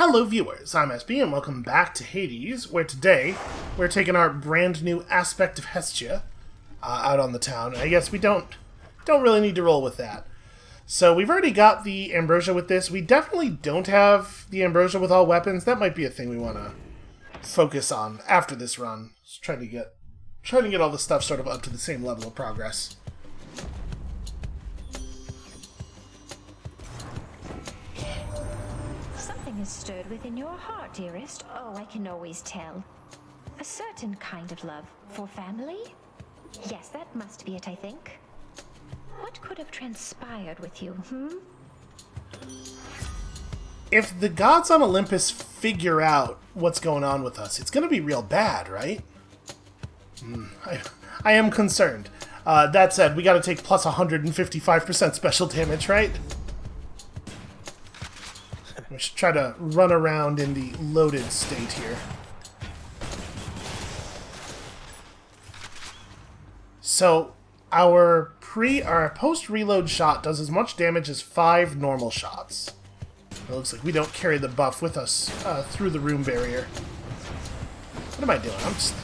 Hello viewers, I'm SB and welcome back to Hades, where today we're taking our brand new aspect of Hestia out on the town. I guess we don't really need to roll with that. So we've already got the Ambrosia with this. We definitely don't have the Ambrosia with all weapons. That might be a thing we want to focus on after this run. Just trying to get all the stuff sort of up to the same level of progress. Something has stirred within your heart, dearest. Oh, I can always tell. A certain kind of love for family? Yes, that must be it, I think. What could have transpired with you, If the gods on Olympus figure out what's going on with us, it's going to be real bad, right? I am concerned. That said, we got to take plus 155% special damage, right? We should try to run around in the loaded state here. So, our post-reload shot does as much damage as 5 normal shots. It looks like we don't carry the buff with us through the room barrier. What am I doing? I'm just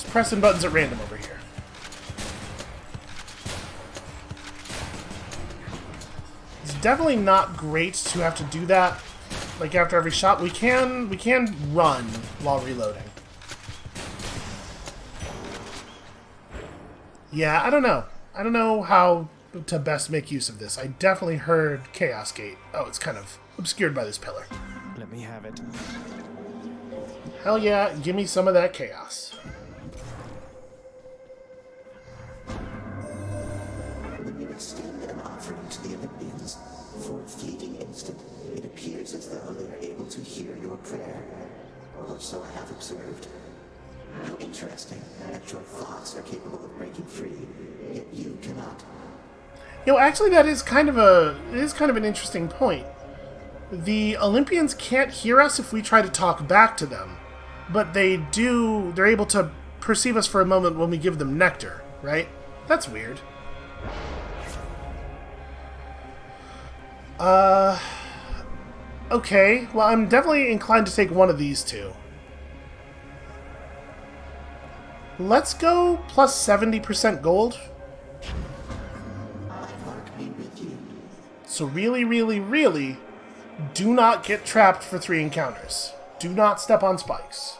pressing buttons at random over here. It's definitely not great to have to do that. Like after every shot, we can run while reloading. Yeah, I don't know. I don't know how to best make use of this. I definitely heard Chaos Gate. Oh, it's kind of obscured by this pillar. Let me have it. Hell yeah, give me some of that chaos. When you extend an offering to the Olympians, for a fleeting instant, it appears as though they are able to hear your prayer. Or so I have observed. How interesting that your thoughts are capable of breaking free, yet you cannot. You know, actually, it is kind of an interesting point. The Olympians can't hear us if we try to talk back to them, but they're able to perceive us for a moment when we give them nectar, right? That's weird. Okay, well, I'm definitely inclined to take one of these two. Let's go plus 70% gold. So really, really, really, do not get trapped for 3 encounters. Do not step on spikes.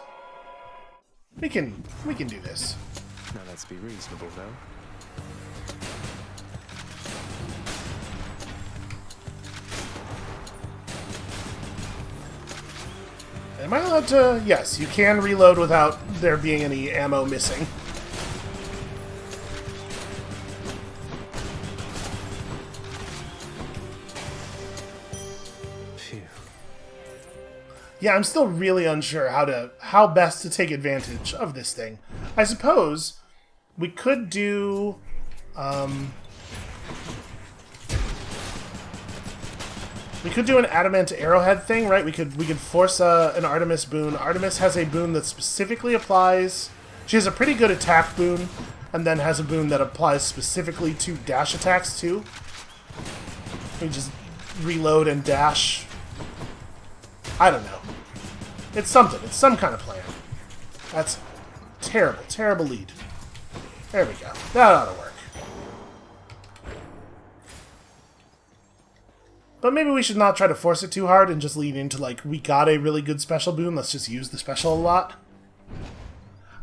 We can do this. Now let's be reasonable, though. Am I allowed to... Yes, you can reload without there being any ammo missing. Phew. Yeah, I'm still really unsure how best to take advantage of this thing. I suppose we could do... We could do an adamant arrowhead thing, right? We could force an Artemis boon. Artemis has a boon that specifically applies... She has a pretty good attack boon, and then has a boon that applies specifically to dash attacks, too. We just reload and dash. I don't know. It's something. It's some kind of plan. That's terrible, terrible lead. There we go. That ought to work. But maybe we should not try to force it too hard and just lean into, like, we got a really good special boon, let's just use the special a lot.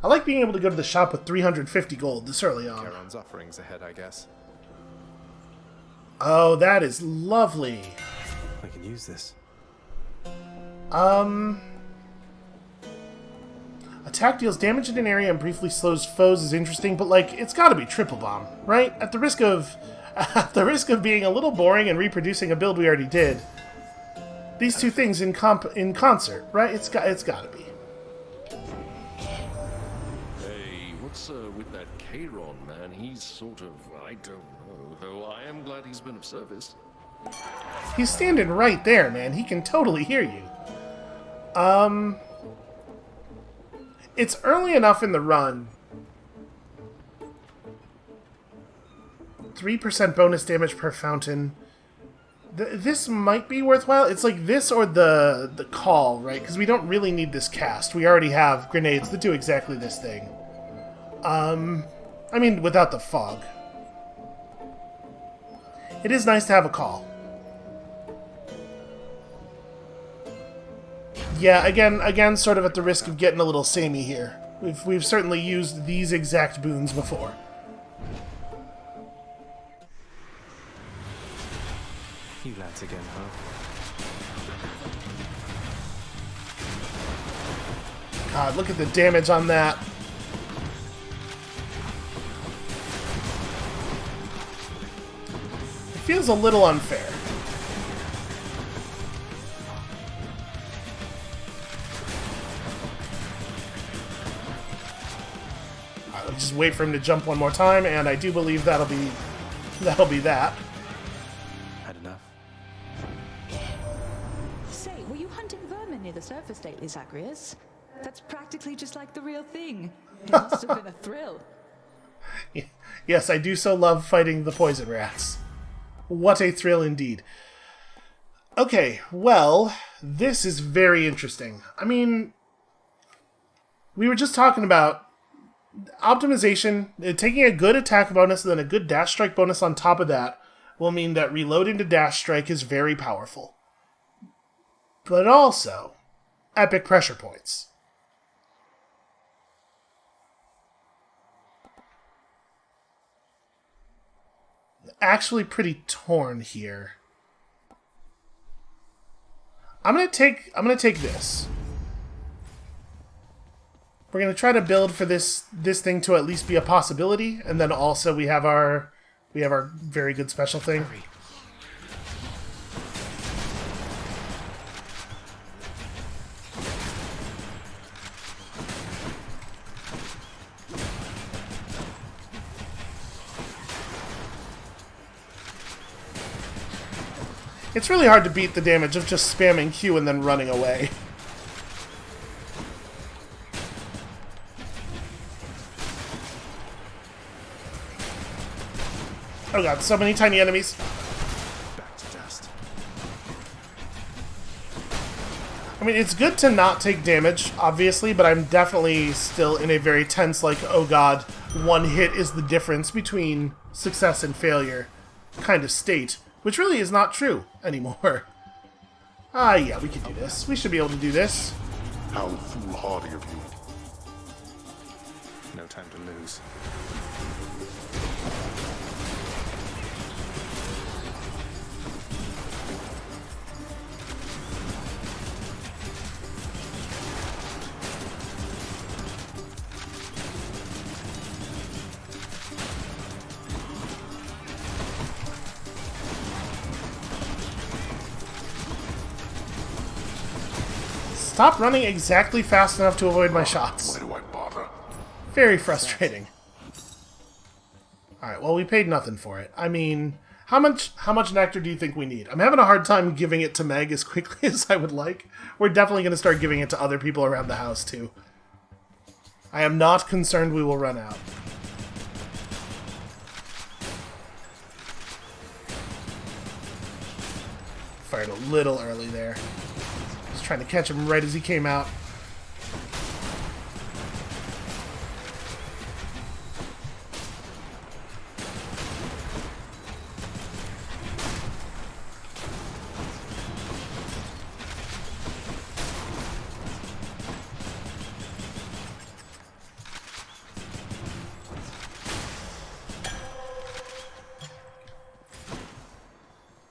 I like being able to go to the shop with 350 gold this early on. Charon's offerings ahead, I guess. Oh, that is lovely. I can use this. Attack deals damage in an area and briefly slows foes is interesting, but, like, it's gotta be triple bomb, right? At the risk of being a little boring and reproducing a build we already did, these two things in concert, right? It's gotta be. Hey, what's with that Charon, man? He's sort of, I don't know, though I am glad he's been of service. He's standing right there, man. He can totally hear you. It's early enough in the run. 3% bonus damage per fountain. This might be worthwhile. It's like this or the call, right? Because we don't really need this cast. We already have grenades that do exactly this thing. I mean, without the fog. It is nice to have a call. Yeah, again, sort of at the risk of getting a little samey here. We've certainly used these exact boons before. You lads again, huh? God, look at the damage on that. It feels a little unfair. Alright, let's just wait for him to jump one more time, and I do believe that'll be that. Had enough. Say, were you hunting vermin near the surface lately, Zacharias? That's practically just like the real thing. It must have been a thrill. Yes, I do so love fighting the poison rats. What a thrill indeed. Okay, well, this is very interesting. I mean, we were just talking about optimization. Taking a good attack bonus and then a good dash strike bonus on top of that will mean that reloading to dash strike is very powerful. But also, epic pressure points. Actually pretty torn here. I'm gonna take this. We're gonna try to build for this thing to at least be a possibility, and then also we have our very good special thing. Hurry. It's really hard to beat the damage of just spamming Q and then running away. Oh god, so many tiny enemies. Back to dust. I mean, it's good to not take damage, obviously, but I'm definitely still in a very tense, like, oh god, one hit is the difference between success and failure kind of state. Which really is not true anymore. Ah, yeah, we can do this. We should be able to do this. How foolhardy of you. No time to lose. Stop running exactly fast enough to avoid my shots. Why do I bother? Very frustrating. Alright, well, we paid nothing for it. I mean, how much nectar do you think we need? I'm having a hard time giving it to Meg as quickly as I would like. We're definitely going to start giving it to other people around the house, too. I am not concerned we will run out. Fired a little early there. Just trying to catch him right as he came out.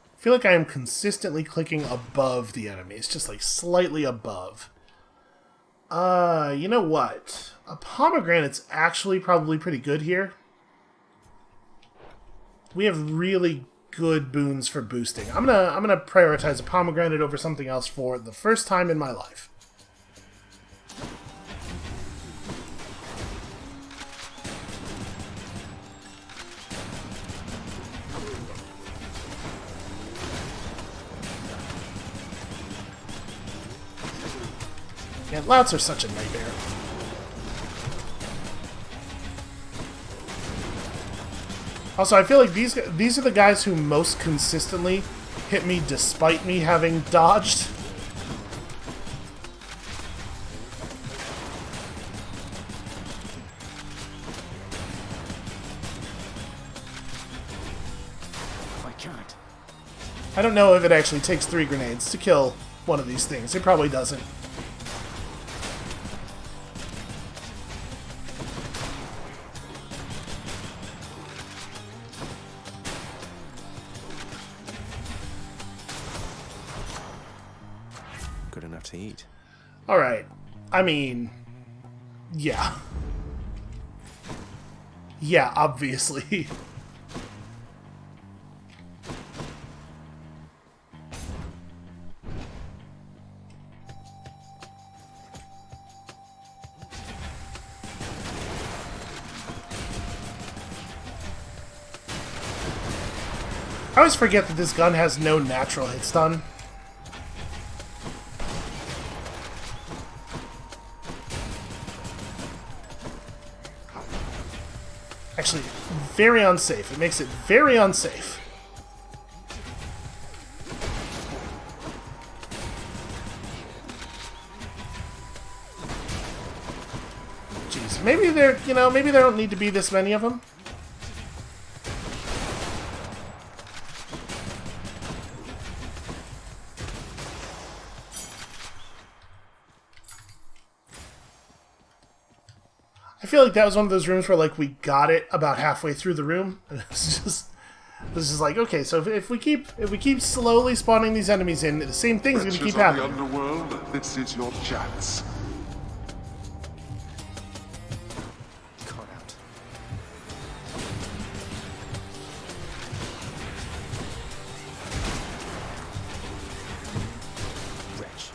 I feel like I am consistently clicking above the enemies, just like slightly above. You know what? A pomegranate's actually probably pretty good here. We have really good boons for boosting. I'm gonna prioritize a pomegranate over something else for the first time in my life. Yeah, louts are such a nightmare. Also, I feel like these are the guys who most consistently hit me despite me having dodged. I can't. I don't know if it actually takes 3 grenades to kill one of these things. It probably doesn't. Good enough to eat. Alright. I mean... yeah. Yeah, obviously. I always forget that this gun has no natural hit stun. Actually, very unsafe. It makes it very unsafe. Jeez, maybe there, maybe there don't need to be this many of them. I feel like that was one of those rooms where, like, we got it about halfway through the room, and it was just like, okay, so if we keep slowly spawning these enemies in, the same thing's going to keep Wretches of happening. the underworld, this is your chance. Caught out. Wretch.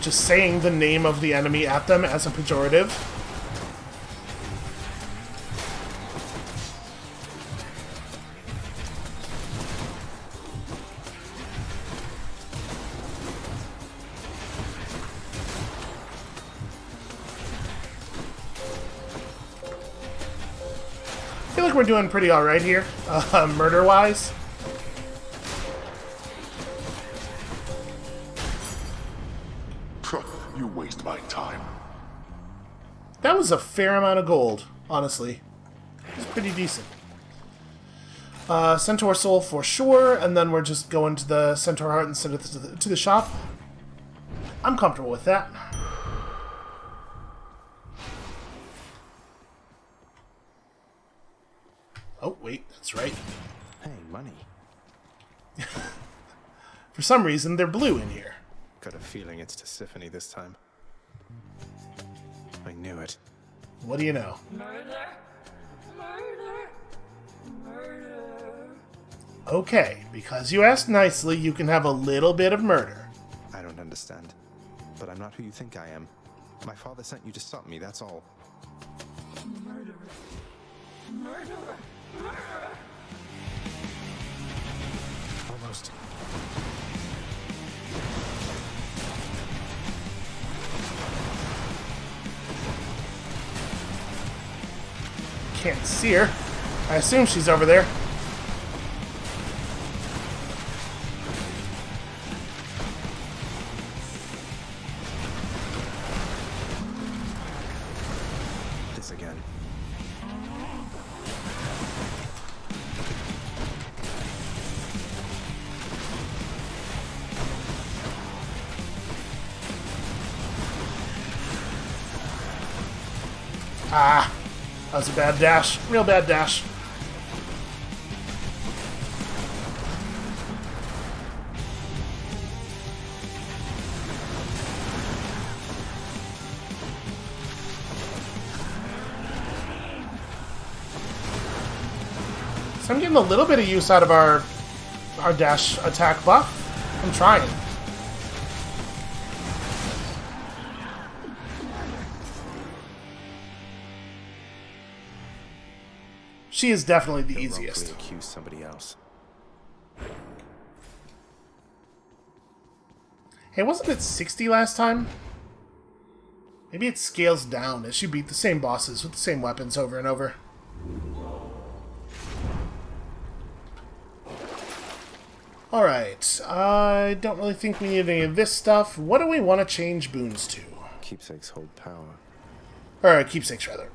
Just saying the name of the enemy at them as a pejorative. I feel like we're doing pretty alright here, murder-wise. You waste my time. That was a fair amount of gold, honestly. It was pretty decent. Centaur Soul for sure, and then we're just going to the Centaur Heart instead of to the shop. I'm comfortable with that. Oh, wait, that's right. Hey, money. For some reason, they're blue in here. Got a feeling it's Tisiphone this time. I knew it. What do you know? Okay, because you asked nicely, you can have a little bit of murder. I don't understand. But I'm not who you think I am. My father sent you to stop me, that's all. Almost. Can't see her. I assume she's over there. This again. Ah, that was a bad dash. Real bad dash. So I'm getting a little bit of use out of our dash attack buff. I'm trying. She is definitely the easiest. Wrongfully accuse somebody else. Hey, wasn't it 60 last time? Maybe it scales down as you beat the same bosses with the same weapons over and over. Alright, I don't really think we need any of this stuff. What do we want to change boons to? Keepsakes hold power. Or keepsakes, rather.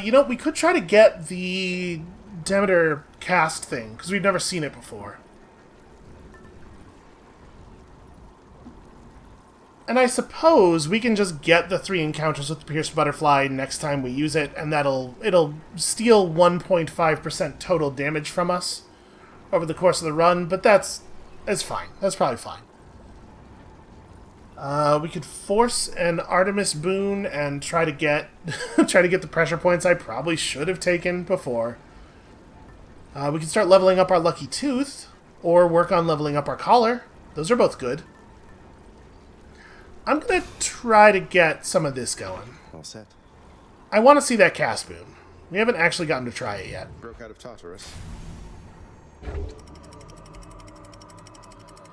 You know, we could try to get the Demeter cast thing, because we've never seen it before. And I suppose we can just get the 3 encounters with the Pierced Butterfly next time we use it, and it'll steal 1.5% total damage from us over the course of the run, but that's fine. That's probably fine. We could force an Artemis boon and try to get the pressure points I probably should have taken before. We can start leveling up our Lucky Tooth, or work on leveling up our Collar. Those are both good. I'm going to try to get some of this going. All set. I want to see that cast boon. We haven't actually gotten to try it yet. Broke out of Tartarus.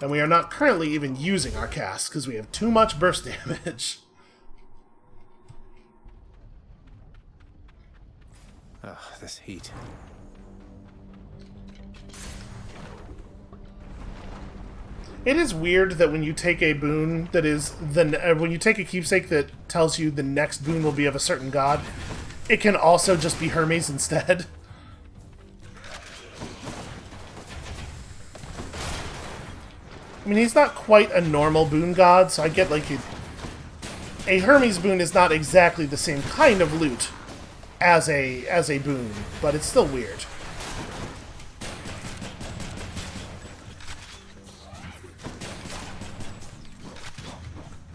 And we are not currently even using our cast, because we have too much burst damage. Ugh, this heat. It is weird that when you take a boon that is when you take a keepsake that tells you the next boon will be of a certain god, it can also just be Hermes instead. I mean, he's not quite a normal boon god, so I get like a Hermes boon is not exactly the same kind of loot as a boon, but it's still weird.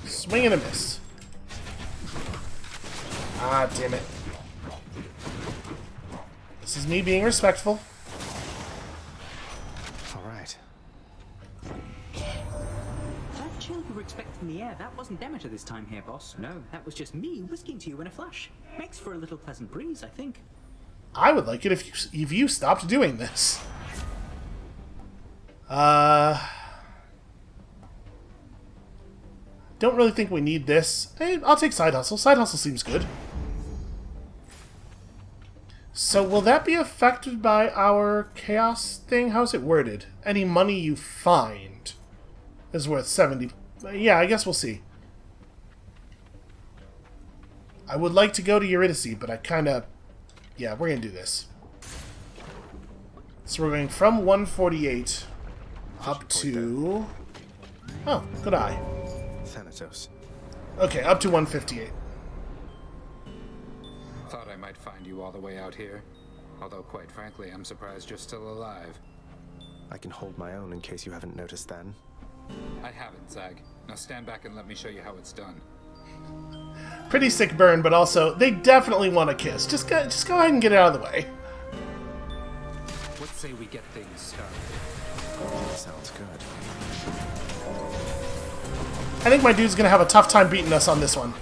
Swing and a miss. Ah, damn it. This is me being respectful. All right. That chill you were expecting in the air, that wasn't Demeter this time here, boss. No, that was just me whisking to you in a flash. Makes for a little pleasant breeze, I think. I would like it if you stopped doing this. Don't really think we need this. Hey, I'll take Side Hustle. Side Hustle seems good. So will that be affected by our chaos thing? How's it worded? Any money you find is worth 70. Yeah, I guess we'll see. I would like to go to Eurydice, but I kind of... Yeah, we're going to do this. So we're going from 148 up to... Oh, good eye. Thanatos. Okay, up to 158. Thought I might find you all the way out here. Although, quite frankly, I'm surprised you're still alive. I can hold my own in case you haven't noticed then. I haven't, Zag. Now stand back and let me show you how it's done. Pretty sick burn, but also, they definitely want a kiss. Just go ahead and get it out of the way. Let's say we get things started. Sounds good. I think my dude's gonna have a tough time beating us on this one.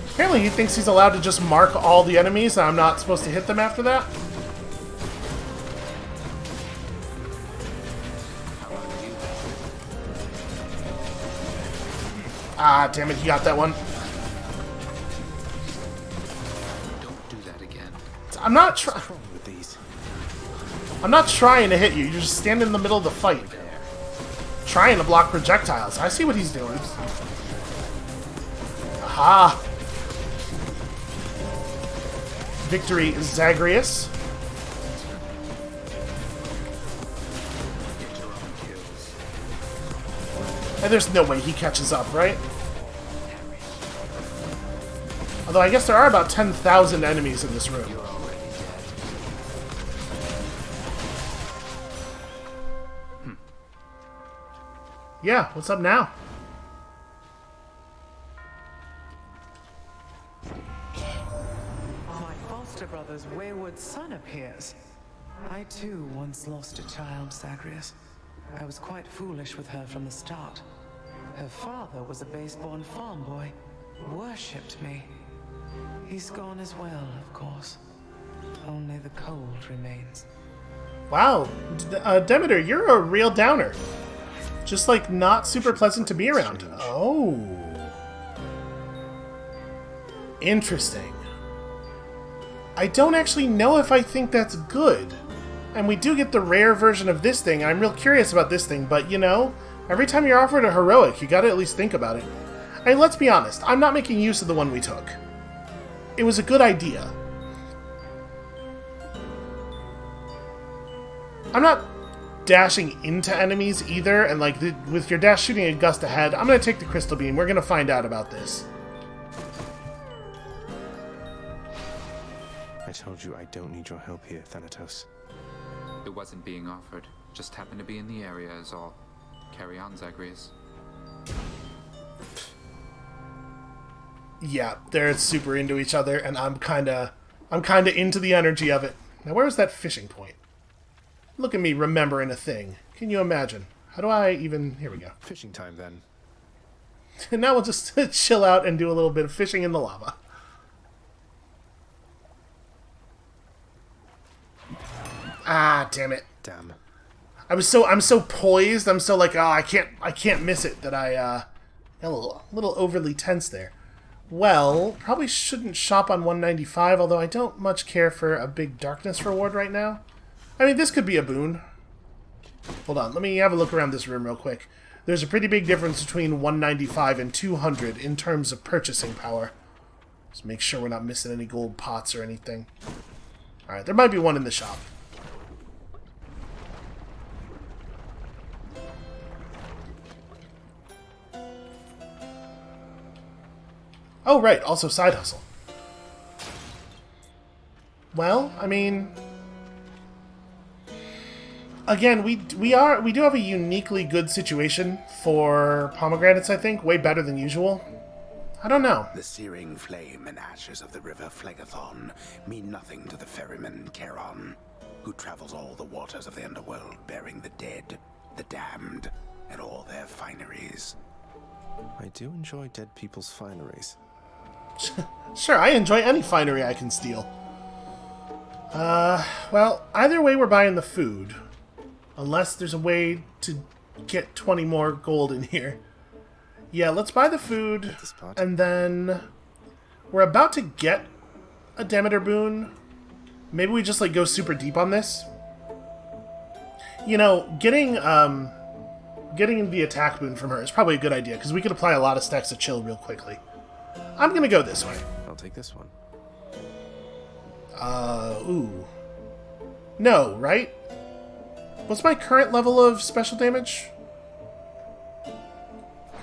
Apparently he thinks he's allowed to just mark all the enemies and I'm not supposed to hit them after that. Ah, damn it, he got that one. Don't do that again. I'm not trying. What's wrong with these? I'm not trying to hit you. You're just standing in the middle of the fight. Trying to block projectiles. I see what he's doing. Aha! Victory, Zagreus. Get your own kills. And there's no way he catches up, right? Although I guess there are about 10,000 enemies in this room. You're already dead. Yeah, what's up now? My foster brother's wayward son appears. I too once lost a child, Zagreus. I was quite foolish with her from the start. Her father was a base-born farm boy, worshipped me. He's gone as well, of course. Only the cold remains. Wow, Demeter, you're a real downer. Just like not super pleasant to be around. Oh. Interesting. I don't actually know if I think that's good. And we do get the rare version of this thing. I'm real curious about this thing, but you know, every time you're offered a heroic, you gotta at least think about it. I mean, let's be honest, I'm not making use of the one we took. It was a good idea. I'm not dashing into enemies either, and like, with your dash shooting a gust ahead, I'm gonna take the crystal beam. We're gonna find out about this. I told you I don't need your help here, Thanatos. It wasn't being offered. Just happened to be in the area is all. Carry on, Zagreus. Yeah, they're super into each other, and I'm kinda into the energy of it. Now, where was that fishing point? Look at me remembering a thing. Can you imagine? How do I even... Here we go. Fishing time, then. And now we'll just chill out and do a little bit of fishing in the lava. Ah, damn it. Damn. I'm so poised. I'm so like, oh, I can't miss it that I got a little overly tense there. Well, probably shouldn't shop on 195, although I don't much care for a big darkness reward right now. I mean, this could be a boon. Hold on, let me have a look around this room real quick. There's a pretty big difference between 195 and 200 in terms of purchasing power. Just make sure we're not missing any gold pots or anything. Alright, there might be one in the shop. Oh, right, also side hustle. Well, I mean... Again, we do have a uniquely good situation for pomegranates, I think. Way better than usual. I don't know. The searing flame and ashes of the river Phlegethon mean nothing to the ferryman Charon, who travels all the waters of the underworld bearing the dead, the damned, and all their fineries. I do enjoy dead people's fineries. Sure, I enjoy any finery I can steal. Well, either way we're buying the food. Unless there's a way to get 20 more gold in here. Yeah, let's buy the food, and then we're about to get a Demeter boon. Maybe we just like go super deep on this. You know, getting the attack boon from her is probably a good idea, because we could apply a lot of stacks of chill real quickly. I'm gonna go this way. I'll take this one. Ooh. No, right? What's my current level of special damage?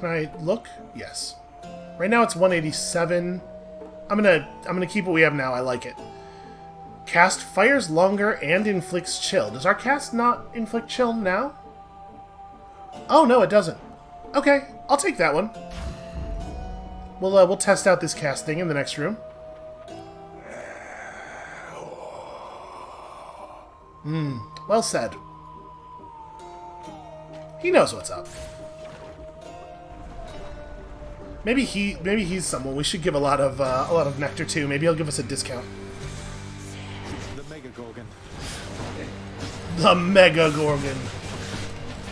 Can I look? Yes. Right now it's 187. I'm gonna keep what we have now. I like it. Cast fires longer and inflicts chill. Does our cast not inflict chill now? Oh no, it doesn't. Okay, I'll take that one. We'll test out this cast thing in the next room. Well said. He knows what's up. Maybe he's someone we should give a lot of nectar to. Maybe he'll give us a discount. The Mega Gorgon. The Mega Gorgon.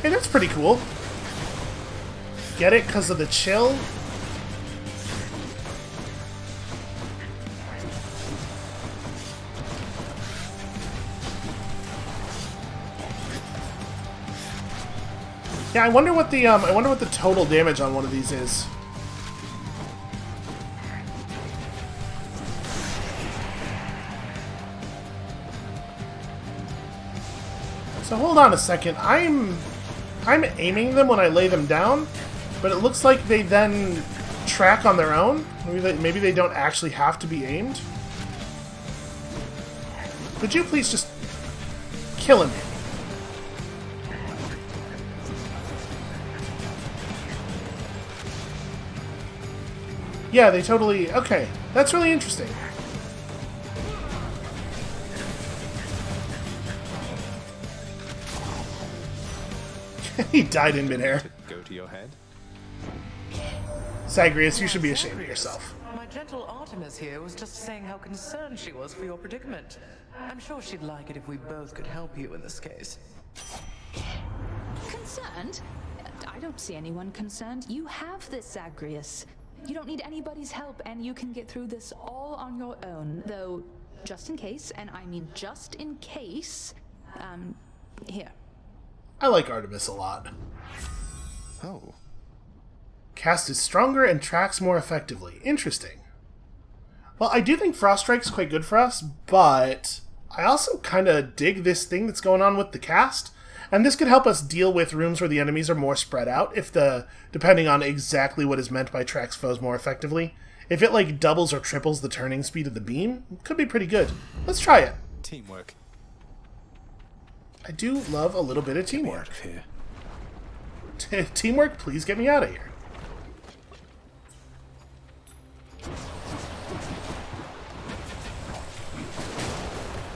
Hey, that's pretty cool. Get it because of the chill? Yeah, I wonder what the total damage on one of these is. So hold on a second. I'm aiming them when I lay them down, but it looks like they then track on their own. Maybe they don't actually have to be aimed. Could you please just kill him? Yeah, they totally... Okay, that's really interesting. He died in midair. Go to your head. Zagreus, you should be ashamed of yourself. My gentle Artemis here was just saying how concerned she was for your predicament. I'm sure she'd like it if we both could help you in this case. Concerned? I don't see anyone concerned. You have this, Zagreus. You don't need anybody's help, and you can get through this all on your own. Though, just in case, and I mean just in case, here. I like Artemis a lot. Oh. Cast is stronger and tracks more effectively. Interesting. Well, I do think Frost Strike's quite good for us, but I also kind of dig this thing that's going on with the cast. And this could help us deal with rooms where the enemies are more spread out, depending on exactly what is meant by tracks foes more effectively. If it like doubles or triples the turning speed of the beam, it could be pretty good. Let's try it. Teamwork. I do love a little bit of teamwork. Get me out of here. Teamwork, please get me out of here.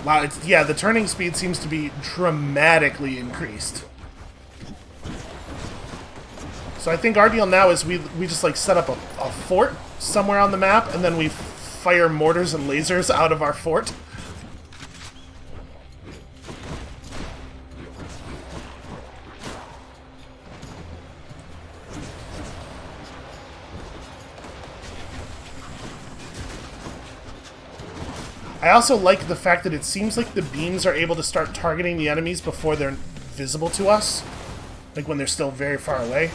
Wow, yeah, the turning speed seems to be dramatically increased. So I think our deal now is we just like set up a fort somewhere on the map, and then we fire mortars and lasers out of our fort. I also like the fact that it seems like the beams are able to start targeting the enemies before they're visible to us. Like when they're still very far away.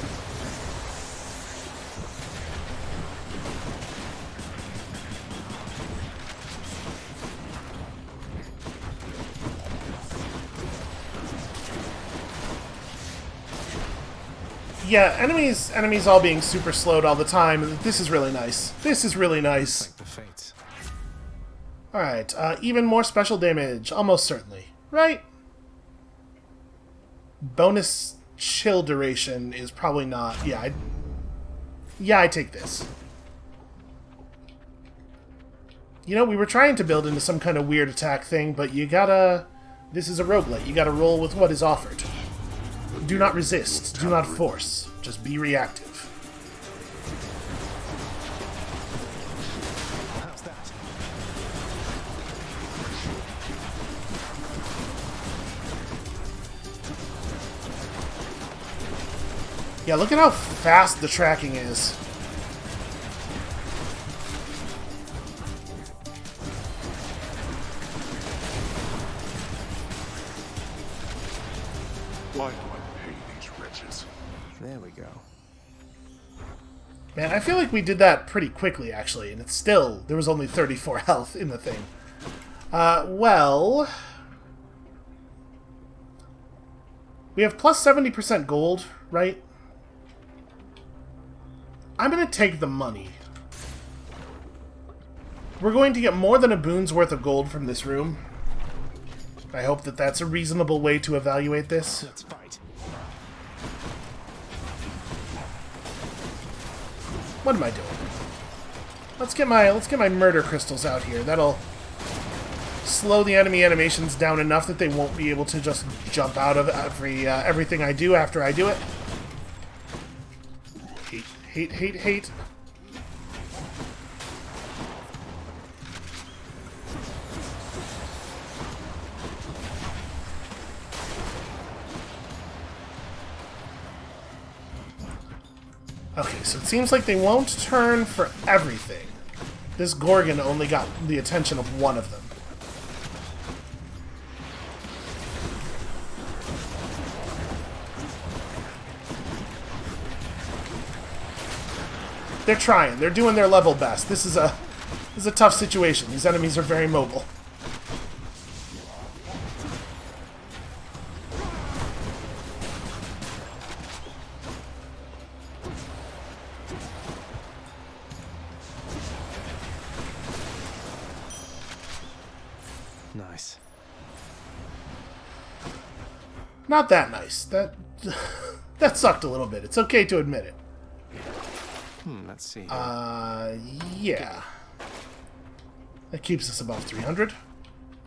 Yeah, enemies all being super slowed all the time. This is really nice. This is really nice. Like the fates. Alright, even more special damage, almost certainly. Right? Bonus chill duration is probably not... Yeah, I take this. You know, we were trying to build into some kind of weird attack thing, but you gotta... This is a roguelite. You gotta roll with what is offered. Do not resist. Do not force. Just be reactive. How's that? Yeah, look at how fast the tracking is. Why do I pay these wretches? There we go. Man, I feel like we did that pretty quickly, actually, and it's still... There was only 34 health in the thing. Well... We have plus 70% gold, right? I'm gonna take the money. We're going to get more than a boon's worth of gold from this room. I hope that that's a reasonable way to evaluate this. Let's fight. What am I doing? Let's get my murder crystals out here. That'll slow the enemy animations down enough that they won't be able to just jump out of everything I do after I do it. Hate. Okay, so it seems like they won't turn for everything. This Gorgon only got the attention of one of them. They're trying. They're doing their level best. This is a tough situation. These enemies are very mobile. Nice. Not that nice. That sucked a little bit. It's okay to admit it. Let's see. Yeah. That keeps us above 300.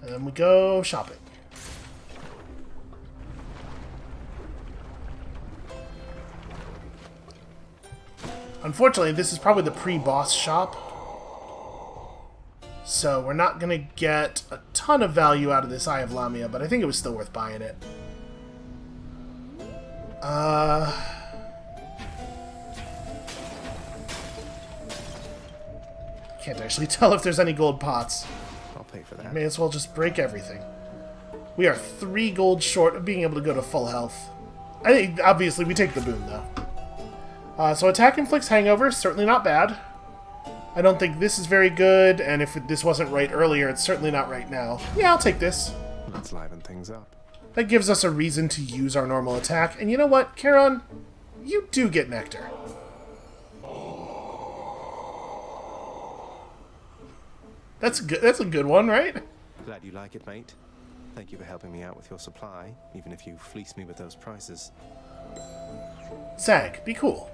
And then we go shopping. Unfortunately, this is probably the pre-boss shop. So we're not going to get a ton of value out of this Eye of Lamia, but I think it was still worth buying it. Can't actually tell if there's any gold pots. I'll pay for that. May as well just break everything. We are 3 gold short of being able to go to full health. I think, obviously, we take the boon, though. So attack inflicts hangover, certainly not bad. I don't think this is very good, and if this wasn't right earlier, it's certainly not right now. Yeah, I'll take this. Let's liven things up. That gives us a reason to use our normal attack. And you know what, Charon? You do get nectar. That's good. That's a good one, right? Glad you like it, mate. Thank you for helping me out with your supply, even if you fleece me with those prices. Zag, be cool.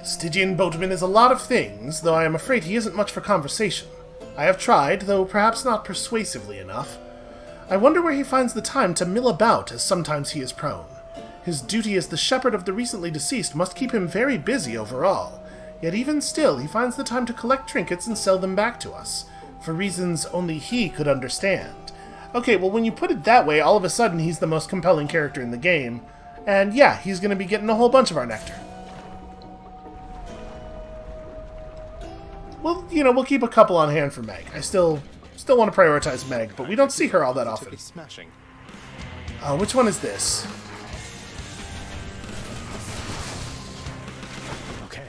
Stygian boatman is a lot of things, though I am afraid he isn't much for conversation. I have tried, though perhaps not persuasively enough. I wonder where he finds the time to mill about, as sometimes he is prone. His duty as the shepherd of the recently deceased must keep him very busy overall, yet even still he finds the time to collect trinkets and sell them back to us, for reasons only he could understand. Okay, well when you put it that way, all of a sudden he's the most compelling character in the game, and yeah, he's going to be getting a whole bunch of our nectar. Well, you know, we'll keep a couple on hand for Meg. I still want to prioritize Meg, but we don't see her all that often. Smashing. Which one is this? Okay.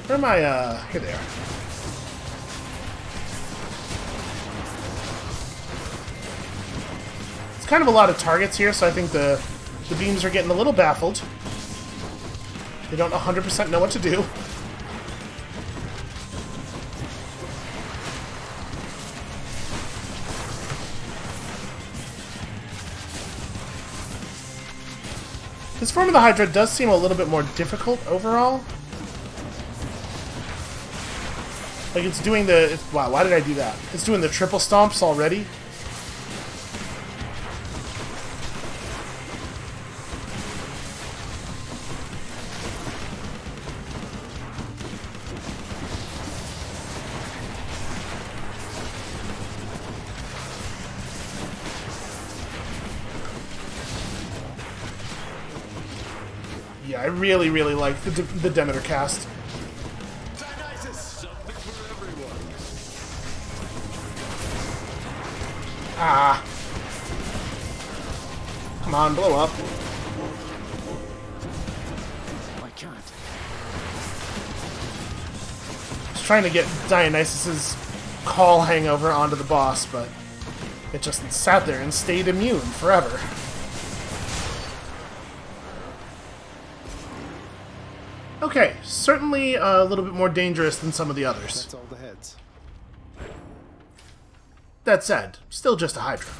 Where am I, here they are. It's kind of a lot of targets here, so I think the beams are getting a little baffled. They don't 100% know what to do. This form of the Hydra does seem a little bit more difficult overall. Like, it's doing the... wow, why did I do that? It's doing the triple stomps already. Yeah, I really, really like the Demeter cast. Ah. Come on, blow up. I can't. Just trying to get Dionysus's call hangover onto the boss, but it just sat there and stayed immune forever. Okay, certainly a little bit more dangerous than some of the others. That's all the heads. That said, still just a Hydra.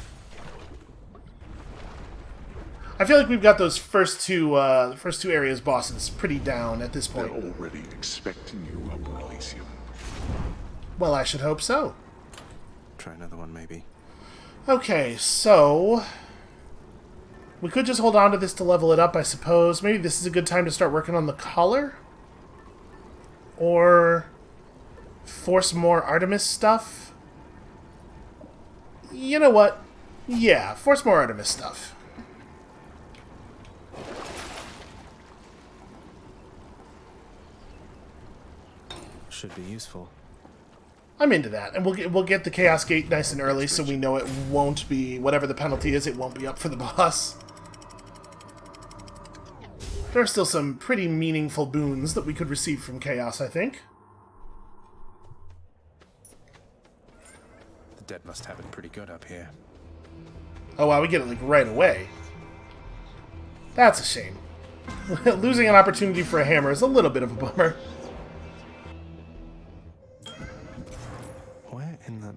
I feel like we've got those first two areas bosses pretty down at this point. They're already expecting you up in Elysium. Well, I should hope so. Try another one, maybe. Okay, so we could just hold on to this to level it up, I suppose. Maybe this is a good time to start working on the collar, or force more Artemis stuff. You know what? Yeah, force more Artemis stuff. Should be useful. I'm into that, and we'll get the Chaos Gate nice and early, so we know it won't be, whatever the penalty is, it won't be up for the boss. There are still some pretty meaningful boons that we could receive from Chaos, I think. The dead must have it pretty good up here. Oh wow, we get it like right away. That's a shame. Losing an opportunity for a hammer is a little bit of a bummer. Where in the...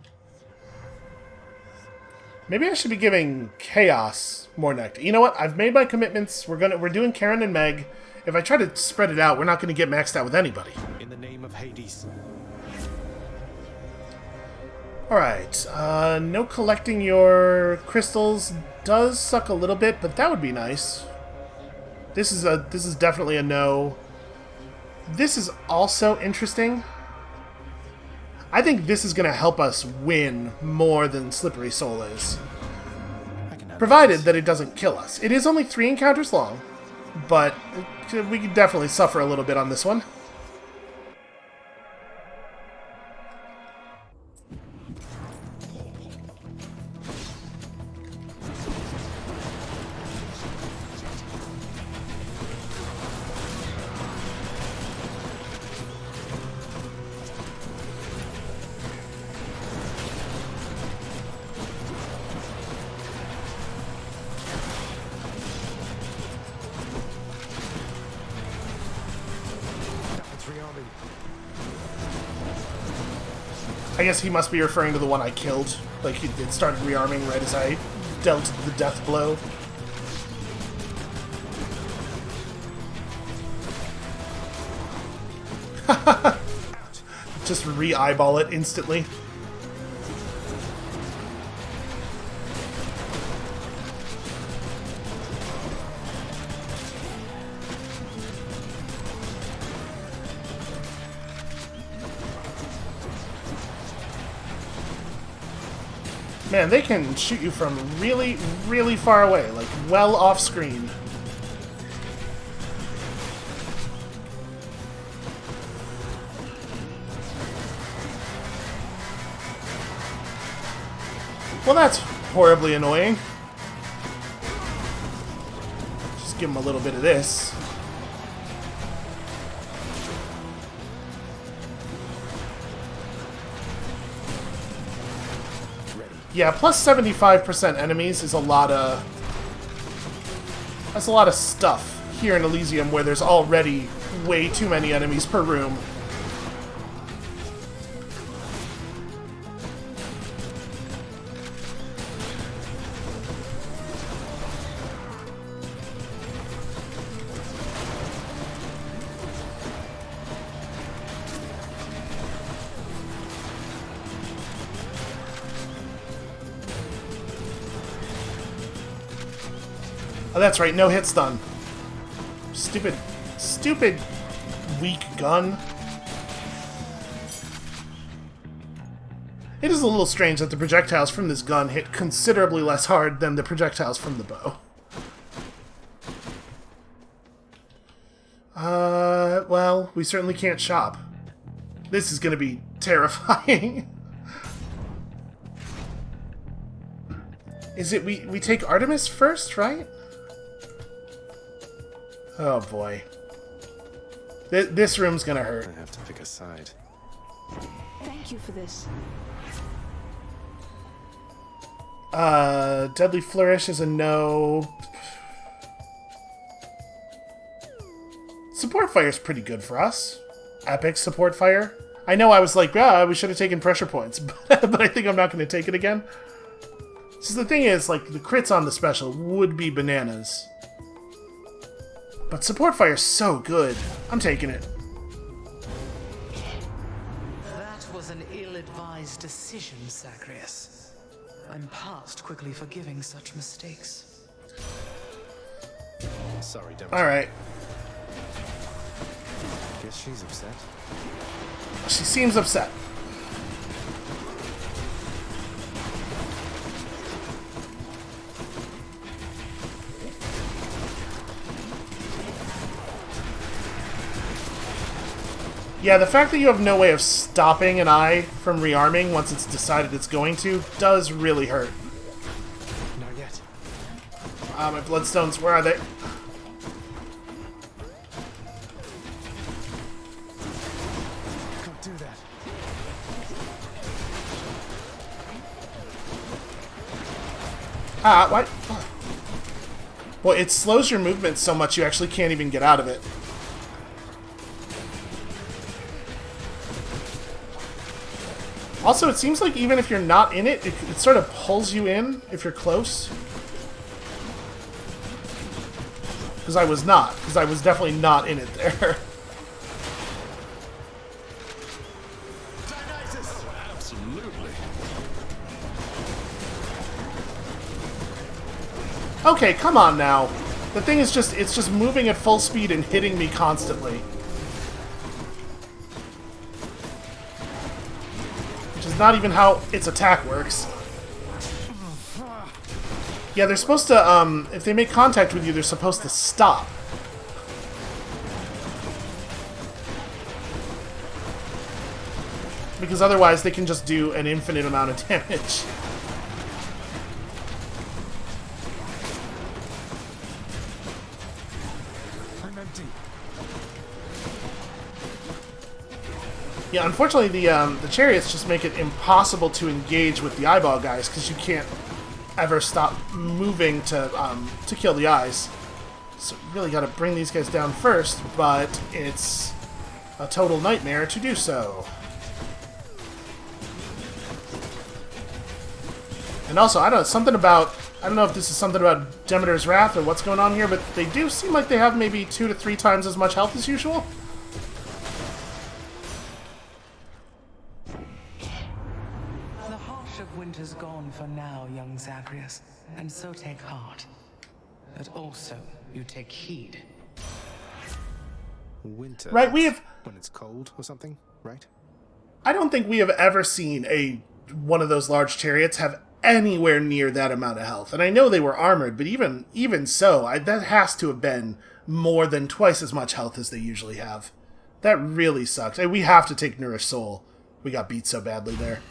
Maybe I should be giving Chaos more nectar. You know what? I've made my commitments. We're doing Karen and Meg. If I try to spread it out, we're not going to get maxed out with anybody. In the name of Hades. Alright, no collecting your crystals does suck a little bit, but that would be nice. This is definitely a no. This is also interesting. I think this is going to help us win more than Slippery Soul is. Provided that it doesn't kill us. It is only 3 encounters long, but we could definitely suffer a little bit on this one. I guess he must be referring to the one I killed. Like, it started rearming right as I dealt the death blow. Just re-eyeball it instantly. Man, they can shoot you from really, really far away, like well off screen. Well, that's horribly annoying. Just give him a little bit of this. Yeah, plus 75% enemies is a lot of... That's a lot of stuff here in Elysium where there's already way too many enemies per room. Oh, that's right, no hit stun. Stupid, stupid, weak gun. It is a little strange that the projectiles from this gun hit considerably less hard than the projectiles from the bow. Well, we certainly can't shop. This is gonna be terrifying. Is it we take Artemis first, right? Oh boy. This room's gonna hurt. I have to pick a side. Thank you for this. Deadly Flourish is a no. Support Fire's pretty good for us. Epic Support Fire. I know I was like, yeah, we should have taken pressure points, but I think I'm not going to take it again. So the thing is, like, the crits on the special would be bananas. But Support Fire's so good. I'm taking it. That was an ill-advised decision, Zagreus. I'm past quickly forgiving such mistakes. Sorry, Demeter. Alright. Guess she's upset. She seems upset. Yeah, the fact that you have no way of stopping an eye from rearming once it's decided it's going to does really hurt. Not yet. My bloodstones, where are they? Don't do that. Ah, what? Well, it slows your movement so much you actually can't even get out of it. Also, it seems like even if you're not in it, it sort of pulls you in if you're close. Because I was not. Because I was definitely not in it there. Absolutely. Okay, come on now. The thing is just, it's just moving at full speed and hitting me constantly. Which is not even how its attack works. Yeah, they're supposed to, if they make contact with you, they're supposed to stop. Because otherwise they can just do an infinite amount of damage. I'm empty. Yeah, unfortunately the chariots just make it impossible to engage with the eyeball guys because you can't ever stop moving to kill the eyes. So you really got to bring these guys down first, but it's a total nightmare to do so. And also, I don't know if this is something about Demeter's Wrath or what's going on here, but they do seem like they have maybe 2 to 3 times as much health as usual. The harsh of winter's gone for now, young Zagreus, and so take heart. But also, you take heed. Winter. Right, we have... When it's cold or something, right? I don't think we have ever seen one of those large chariots have anywhere near that amount of health. And I know they were armored, but even so, that has to have been more than twice as much health as they usually have. That really sucks. We have to take Nourish Soul. We got beat so badly there.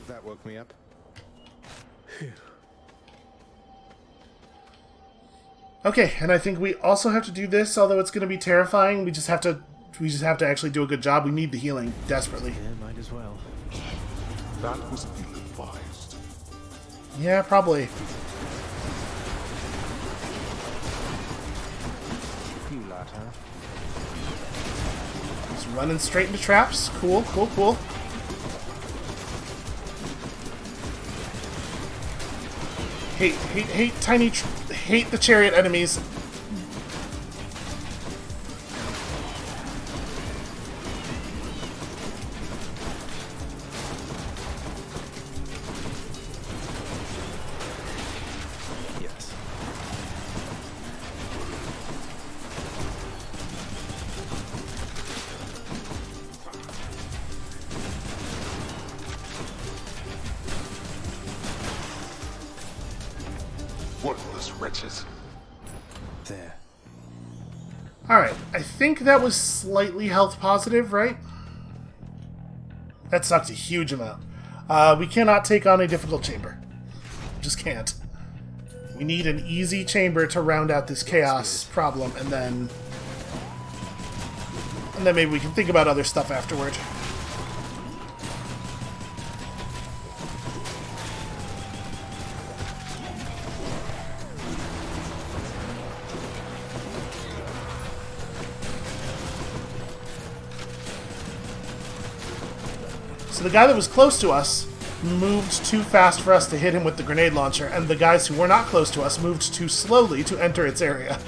That woke me up. Phew. Okay, and I think we also have to do this, although it's going to be terrifying. We just have to actually do a good job. We need the healing desperately. Yeah, might as well. That was ill-advised. Yeah, probably. You lot, huh? Just running straight into traps. Cool, cool, cool. Hate the chariot enemies. Yes. Worthless wretches. There. Alright, I think that was slightly health positive, right? That sucked a huge amount. We cannot take on a difficult chamber. Just can't. We need an easy chamber to round out this chaos problem, and then maybe we can think about other stuff afterward. So the guy that was close to us moved too fast for us to hit him with the grenade launcher, and the guys who were not close to us moved too slowly to enter its area.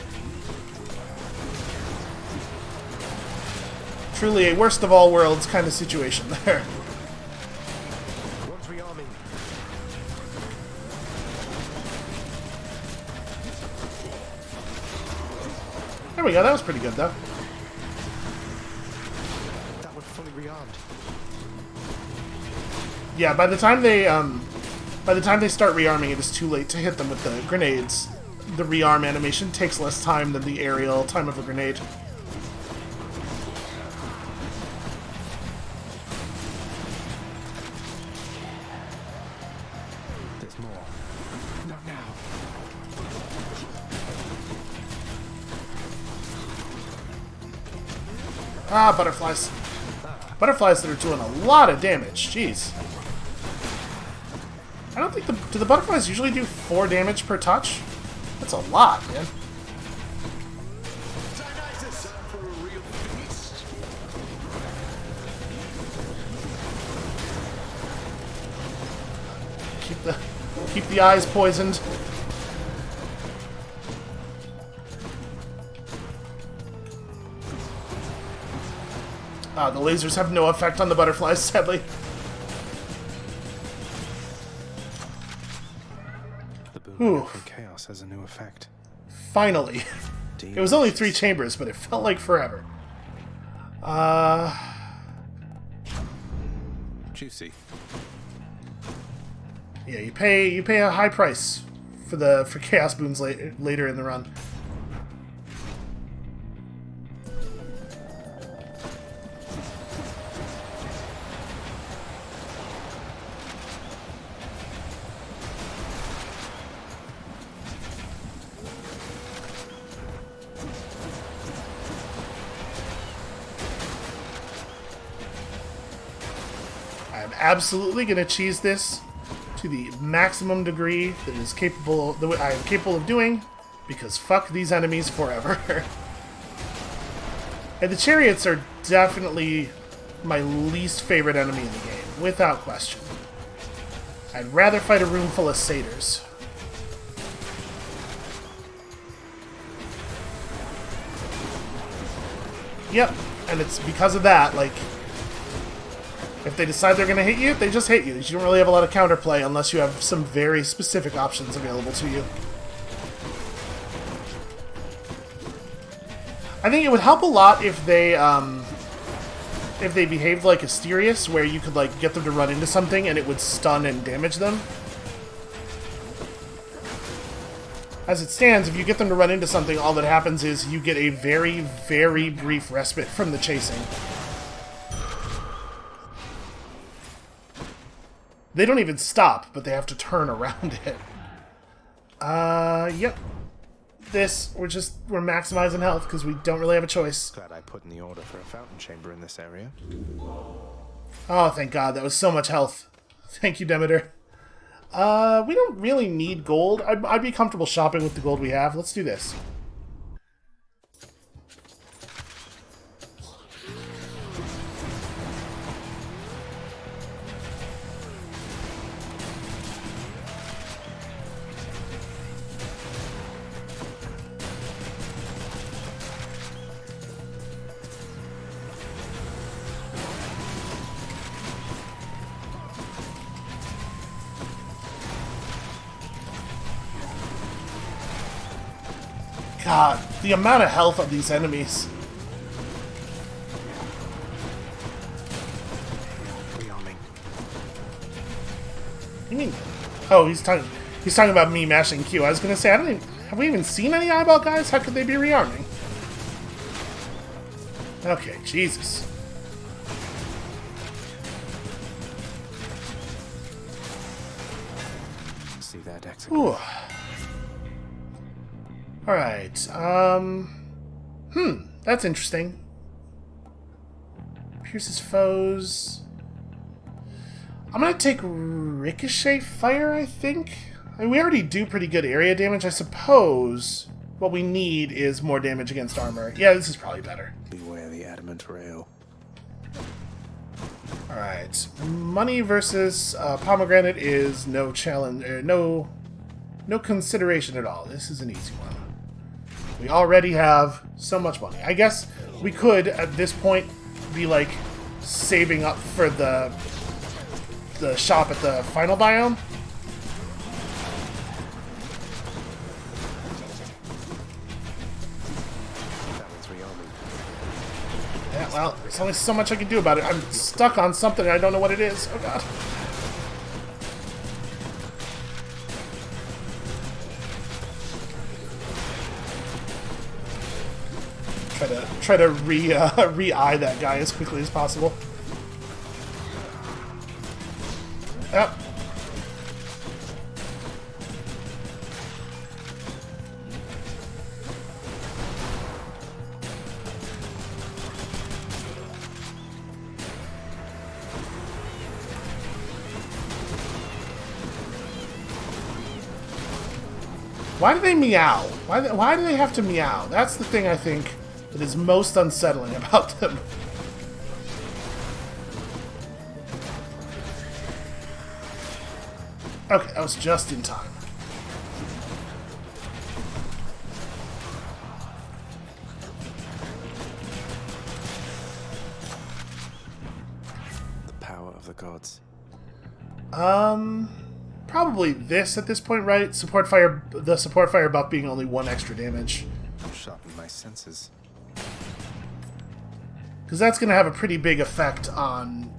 Truly a worst of all worlds kind of situation there. One's rearming. There we go, that was pretty good though. That one fully rearmed. Yeah, by the time they start rearming, it is too late to hit them with the grenades. The rearm animation takes less time than the aerial time of a grenade. There's more. Not now. Ah, butterflies. Butterflies that are doing a lot of damage. Jeez. I don't think do the butterflies usually do 4 damage per touch? That's a lot, man. Keep the eyes poisoned. Ah, the lasers have no effect on the butterflies, sadly. The boom from chaos has a new effect. Finally. It was only 3 chambers, but it felt like forever. Juicy. Yeah, you pay a high price for chaos boons later in the run. I'm absolutely gonna cheese this to the maximum degree that I am capable of doing, because fuck these enemies forever. And the chariots are definitely my least favorite enemy in the game, without question. I'd rather fight a room full of satyrs. Yep, and it's because of that, like, if they decide they're going to hit you, they just hit you. You don't really have a lot of counterplay unless you have some very specific options available to you. I think it would help a lot if they behaved like Asterius, where you could like get them to run into something and it would stun and damage them. As it stands, if you get them to run into something, all that happens is you get a very, very brief respite from the chasing. They don't even stop, but they have to turn around it. Yep. We're maximizing health because we don't really have a choice. Glad I put in the order for a fountain chamber in this area. Oh, thank God. That was so much health. Thank you, Demeter. We don't really need gold. I'd be comfortable shopping with the gold we have. Let's do this. God, the amount of health of these enemies. You mean? Oh, he's talking about me mashing Q. I was gonna say, have we even seen any eyeball guys? How could they be rearming? Okay, Jesus. See that exit. Ooh. Alright, that's interesting. Pierces foes. I'm gonna take Ricochet Fire, I think. I mean, we already do pretty good area damage. I suppose what we need is more damage against armor. Yeah, this is probably better. Beware the adamant rail. Alright, money versus pomegranate is no challenge, no consideration at all. This is an easy one. We already have so much money. I guess we could, at this point, be, like, saving up for the shop at the final biome. Yeah, well, there's only so much I can do about it. I'm stuck on something and I don't know what it is. Oh, God. Try to re-eye that guy as quickly as possible. Yep. Why do they meow? Why do they have to meow? That's the thing I think that is most unsettling about them. Okay, that was just in time. probably this at this point, right? Support fire, the support fire buff being only 1 extra damage. Sharpen my senses. Because that's going to have a pretty big effect on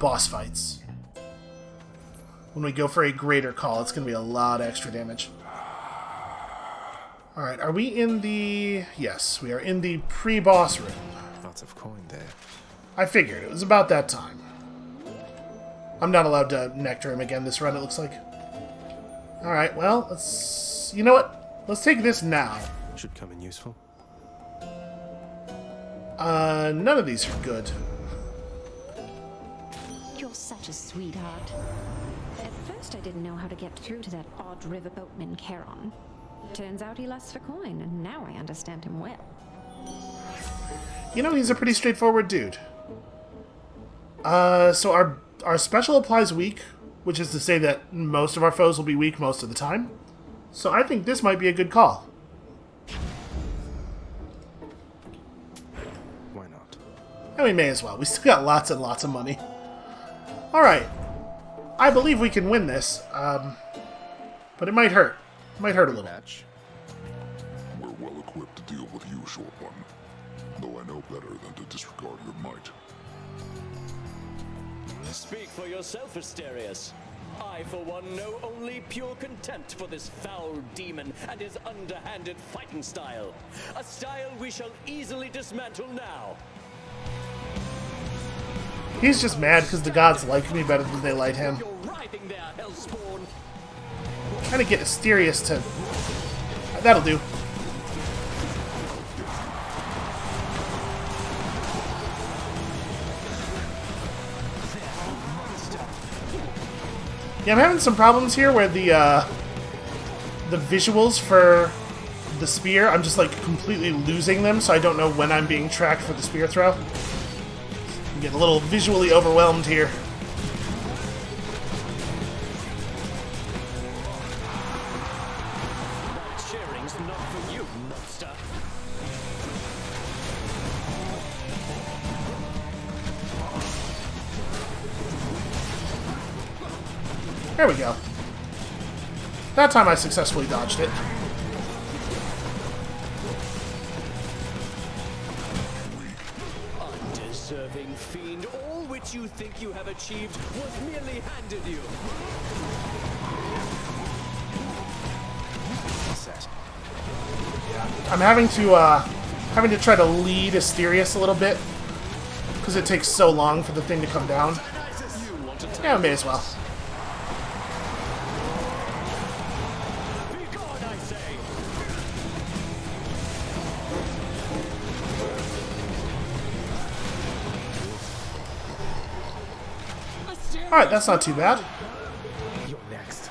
boss fights. When we go for a greater call, it's going to be a lot of extra damage. Alright, are we in the... Yes, we are in the pre-boss room. Lots of coin there. I figured. It was about that time. I'm not allowed to nectar him again this run, it looks like. Alright, well, let's... You know what? Let's take this now. Should come in useful. None of these are good. You're such a sweetheart. At first I didn't know how to get through to that odd riverboatman Charon. Turns out he lusts for coin, and now I understand him well. You know, he's a pretty straightforward dude. So our special applies weak, which is to say that most of our foes will be weak most of the time. So I think this might be a good call. Why not? And we may as well. We still got lots and lots of money. Alright. I believe we can win this. But it might hurt. It might hurt a little. We're well equipped to deal with you, short one. Though I know better than to disregard your might. Speak for yourself, Asterius. I, for one, know only pure contempt for this foul demon and his underhanded fighting style. A style we shall easily dismantle now. He's just mad because the gods like me better than they like him. Trying to get Asterius to... That'll do. Yeah, I'm having some problems here where the visuals for the spear, I'm just like completely losing them, so I don't know when I'm being tracked for the spear throw. I'm getting a little visually overwhelmed here. Cheering's not for you, monster. There we go. That time I successfully dodged it. Undeserving fiend, all which you think you have achieved was merely handed you. I'm having to try to lead Asterius a little bit because it takes so long for the thing to come down. Yeah, may as well. Alright, that's not too bad. You're next.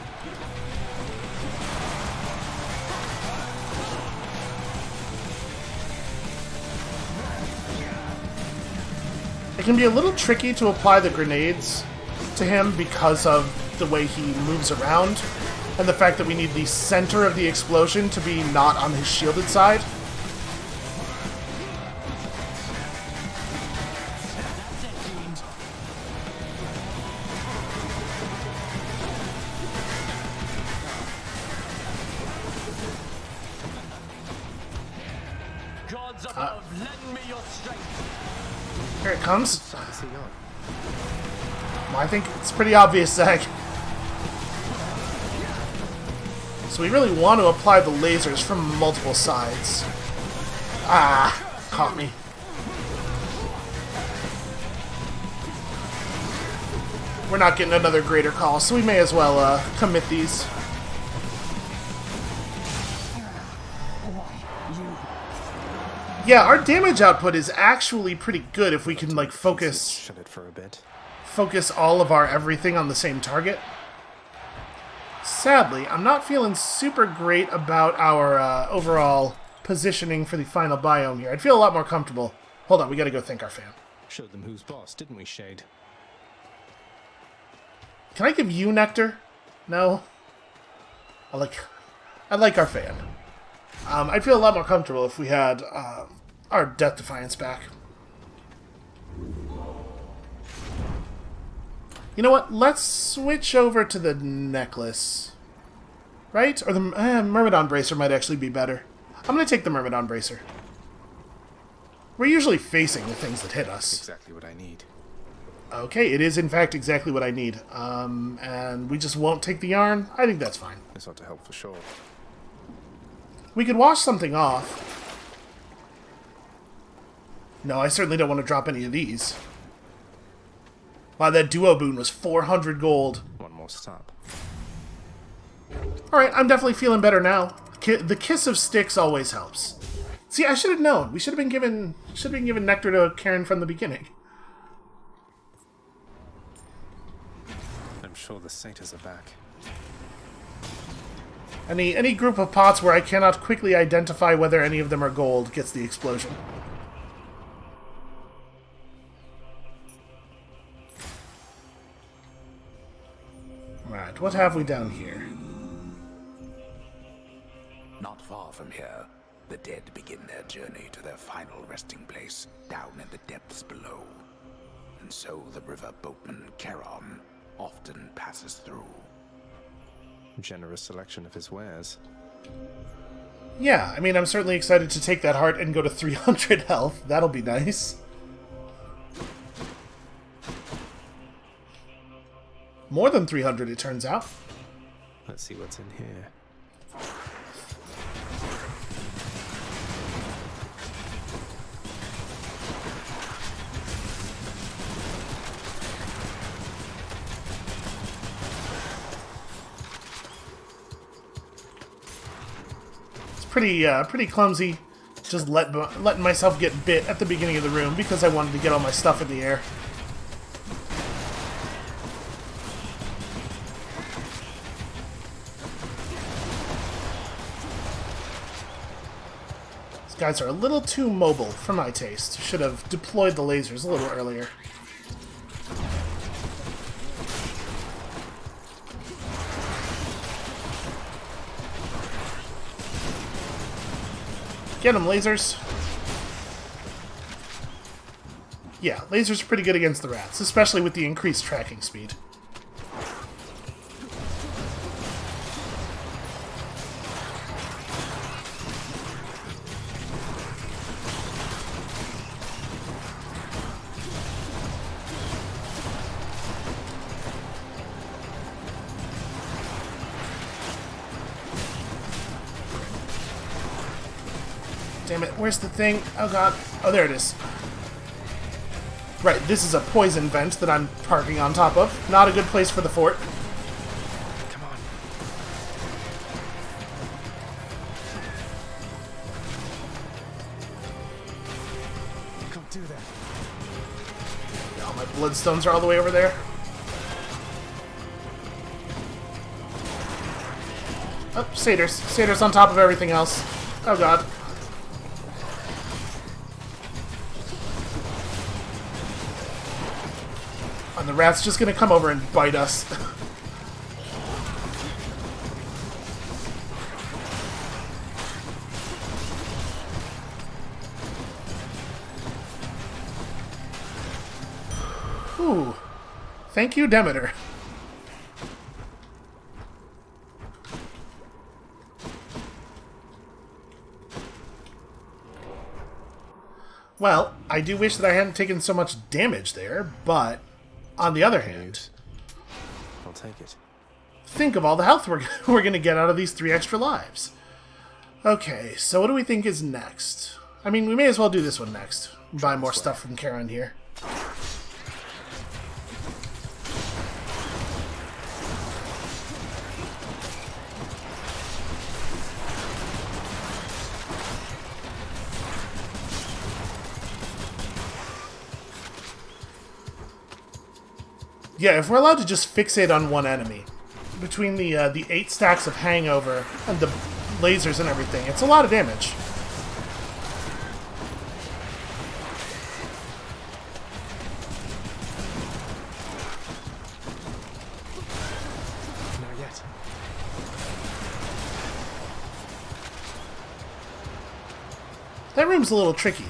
It can be a little tricky to apply the grenades to him because of the way he moves around and the fact that we need the center of the explosion to be not on his shielded side. Here it comes. Well, I think it's pretty obvious, Zach. So we really want to apply the lasers from multiple sides. Ah, caught me. We're not getting another greater call, so we may as well commit these. Yeah, our damage output is actually pretty good if we can like focus all of our everything on the same target. Sadly, I'm not feeling super great about our overall positioning for the final biome here. I'd feel a lot more comfortable. Hold on, we gotta go thank our fan. Showed them who's boss, didn't we, Shade? Can I give you nectar? No? I like our fan. I'd feel a lot more comfortable if we had our Death Defiance back. You know what? Let's switch over to the necklace. Right? Or the Myrmidon Bracer might actually be better. I'm going to take the Myrmidon Bracer. We're usually facing the things that hit us. Exactly what I need. Okay, it is in fact exactly what I need. And we just won't take the yarn? I think that's fine. This ought to help for sure. We could wash something off. No, I certainly don't want to drop any of these. Wow, that duo boon was 400 gold. One more stop. Alright, I'm definitely feeling better now. The kiss of STYX always helps. See, I should have known. We should have been given nectar to Karen from the beginning. I'm sure the satyrs are back. Any group of pots where I cannot quickly identify whether any of them are gold gets the explosion. Right, what have we down here? Not far from here, the dead begin their journey to their final resting place down in the depths below. And so the river boatman Charon often passes through. Generous selection of his wares. Yeah, I mean, I'm certainly excited to take that heart and go to 300 health. That'll be nice. More than 300, it turns out. Let's see what's in here. Pretty clumsy. Just letting myself get bit at the beginning of the room because I wanted to get all my stuff in the air. These guys are a little too mobile for my taste. Should have deployed the lasers a little earlier. Get them, lasers. Yeah, lasers are pretty good against the rats, especially with the increased tracking speed. Damn it, where's the thing? Oh god. Oh, there it is. Right, this is a poison vent that I'm parking on top of. Not a good place for the fort. Come on. Don't do that. Oh, my bloodstones are all the way over there. Oh, satyrs. Satyrs on top of everything else. Oh god. And the rat's just gonna come over and bite us. Ooh. Thank you, Demeter. Well, I do wish that I hadn't taken so much damage there, but on the other hand, I'll take it. Think of all the health we're going to get out of these 3 extra lives. Okay, so what do we think is next? I mean, we may as well do this one next. Buy more stuff from Charon here. Yeah, if we're allowed to just fixate on one enemy, between the 8 stacks of hangover and the lasers and everything, it's a lot of damage. Not yet. That room's a little tricky.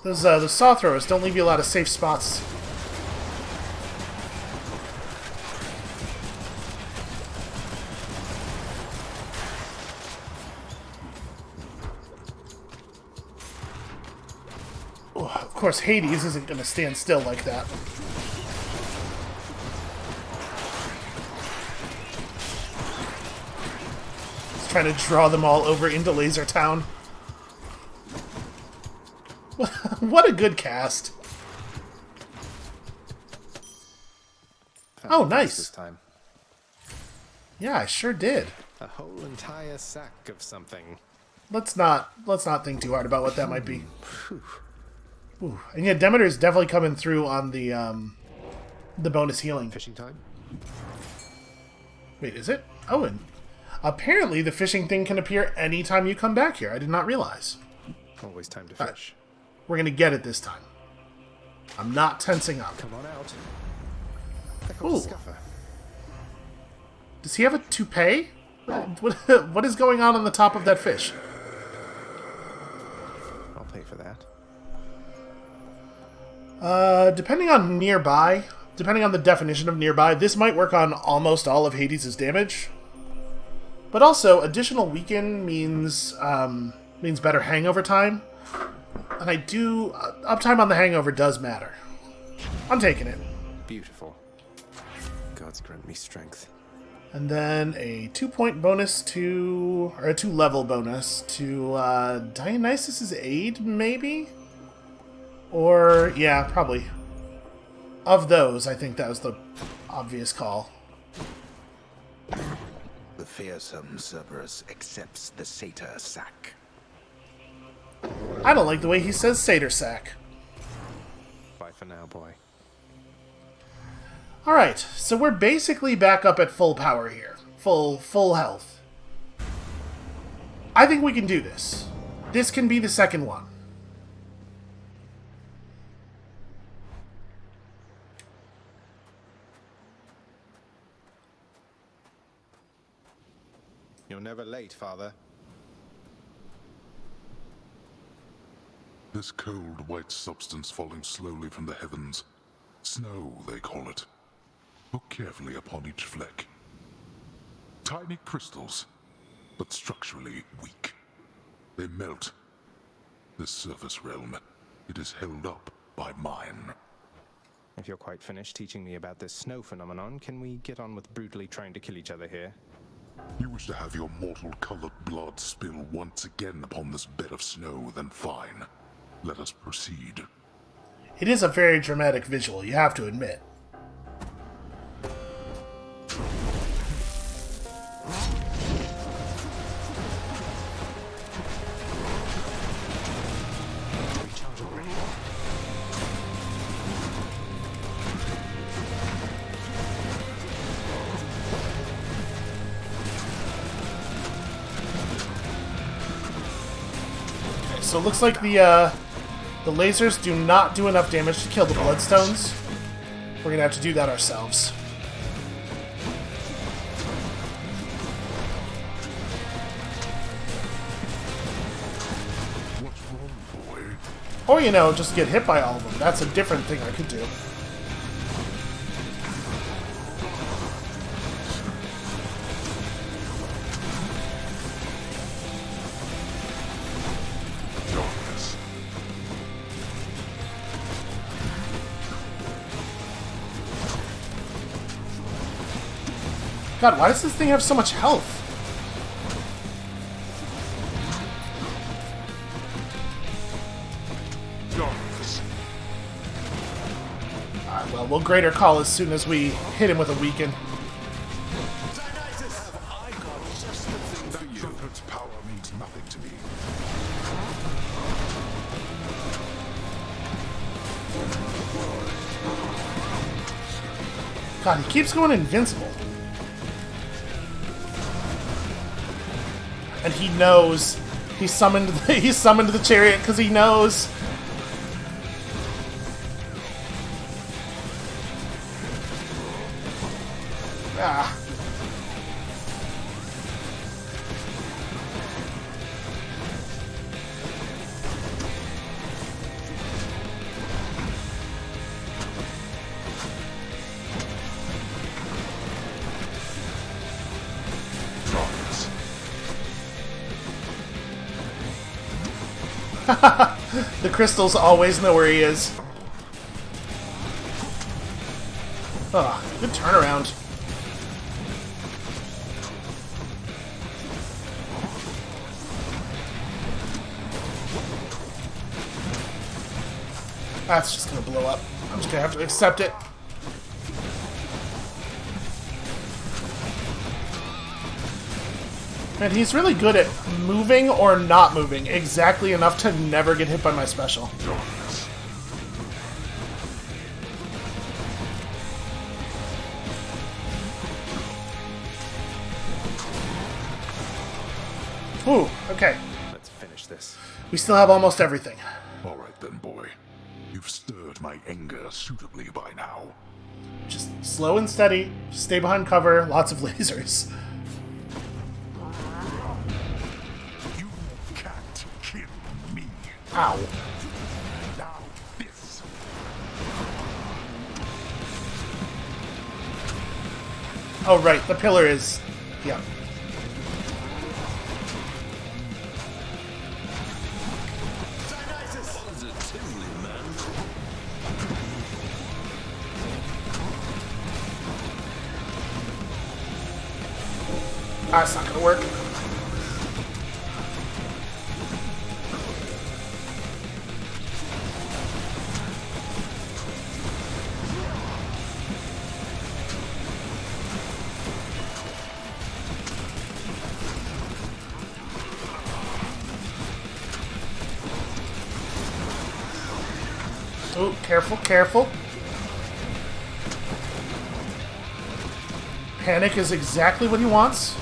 Those saw throwers don't leave you a lot of safe spots. Of course, Hades isn't going to stand still like that. He's trying to draw them all over into Laser Town. What a good cast. Oh, nice. This time. Yeah, I sure did. A whole entire sack of something. Let's not think too hard about what that might be. Ooh. And yeah, Demeter's definitely coming through on the bonus healing. Fishing time? Wait, is it? Oh, and apparently the fishing thing can appear anytime you come back here. I did not realize. Always time to fish. We're gonna get it this time. I'm not tensing up. Come on out. Ooh. Does he have a toupee? What is going on the top of that fish? I'll pay for that. Depending on nearby, depending on the definition of nearby, this might work on almost all of Hades' damage. But also, additional weaken means better hangover time. And uptime on the hangover does matter. I'm taking it. Beautiful. Gods grant me strength. And then a 2-point bonus to, or a 2-level bonus to Dionysus' aid, maybe? Or, yeah, probably. Of those, I think that was the obvious call. The fearsome Cerberus accepts the satyr sack. I don't like the way he says satyr sack. Bye for now, boy. Alright, so we're basically back up at full power here. Full health. I think we can do this. This can be the second one. You're never late, Father. This cold, white substance falling slowly from the heavens. Snow, they call it. Look carefully upon each fleck. Tiny crystals, but structurally weak. They melt. This surface realm, it is held up by mine. If you're quite finished teaching me about this snow phenomenon, can we get on with brutally trying to kill each other here? You wish to have your mortal-colored blood spill once again upon this bed of snow, then fine. Let us proceed. It is a very dramatic visual, you have to admit. So it looks like the lasers do not do enough damage to kill the bloodstones. We're gonna have to do that ourselves. What's wrong, boy? Or, you know, just get hit by all of them. That's a different thing I could do. God, why does this thing have so much health? Alright, well, we'll greater call as soon as we hit him with a weaken. That drunkard's power means nothing to me. God, he keeps going invincible. And he knows he summoned the chariot because he knows. Ah. The crystals always know where he is. Oh, good turnaround. That's just gonna blow up. I'm just gonna have to accept it. And he's really good at moving or not moving, exactly enough to never get hit by my special. Ooh, okay. Let's finish this. We still have almost everything. All right then, boy. You've stirred my anger suitably by now. Just slow and steady, stay behind cover, lots of lasers. You can't kill me. Ow. Now this. Oh, right, the pillar is... yeah. That's not gonna work. Oh, careful, careful. Panic is exactly what he wants.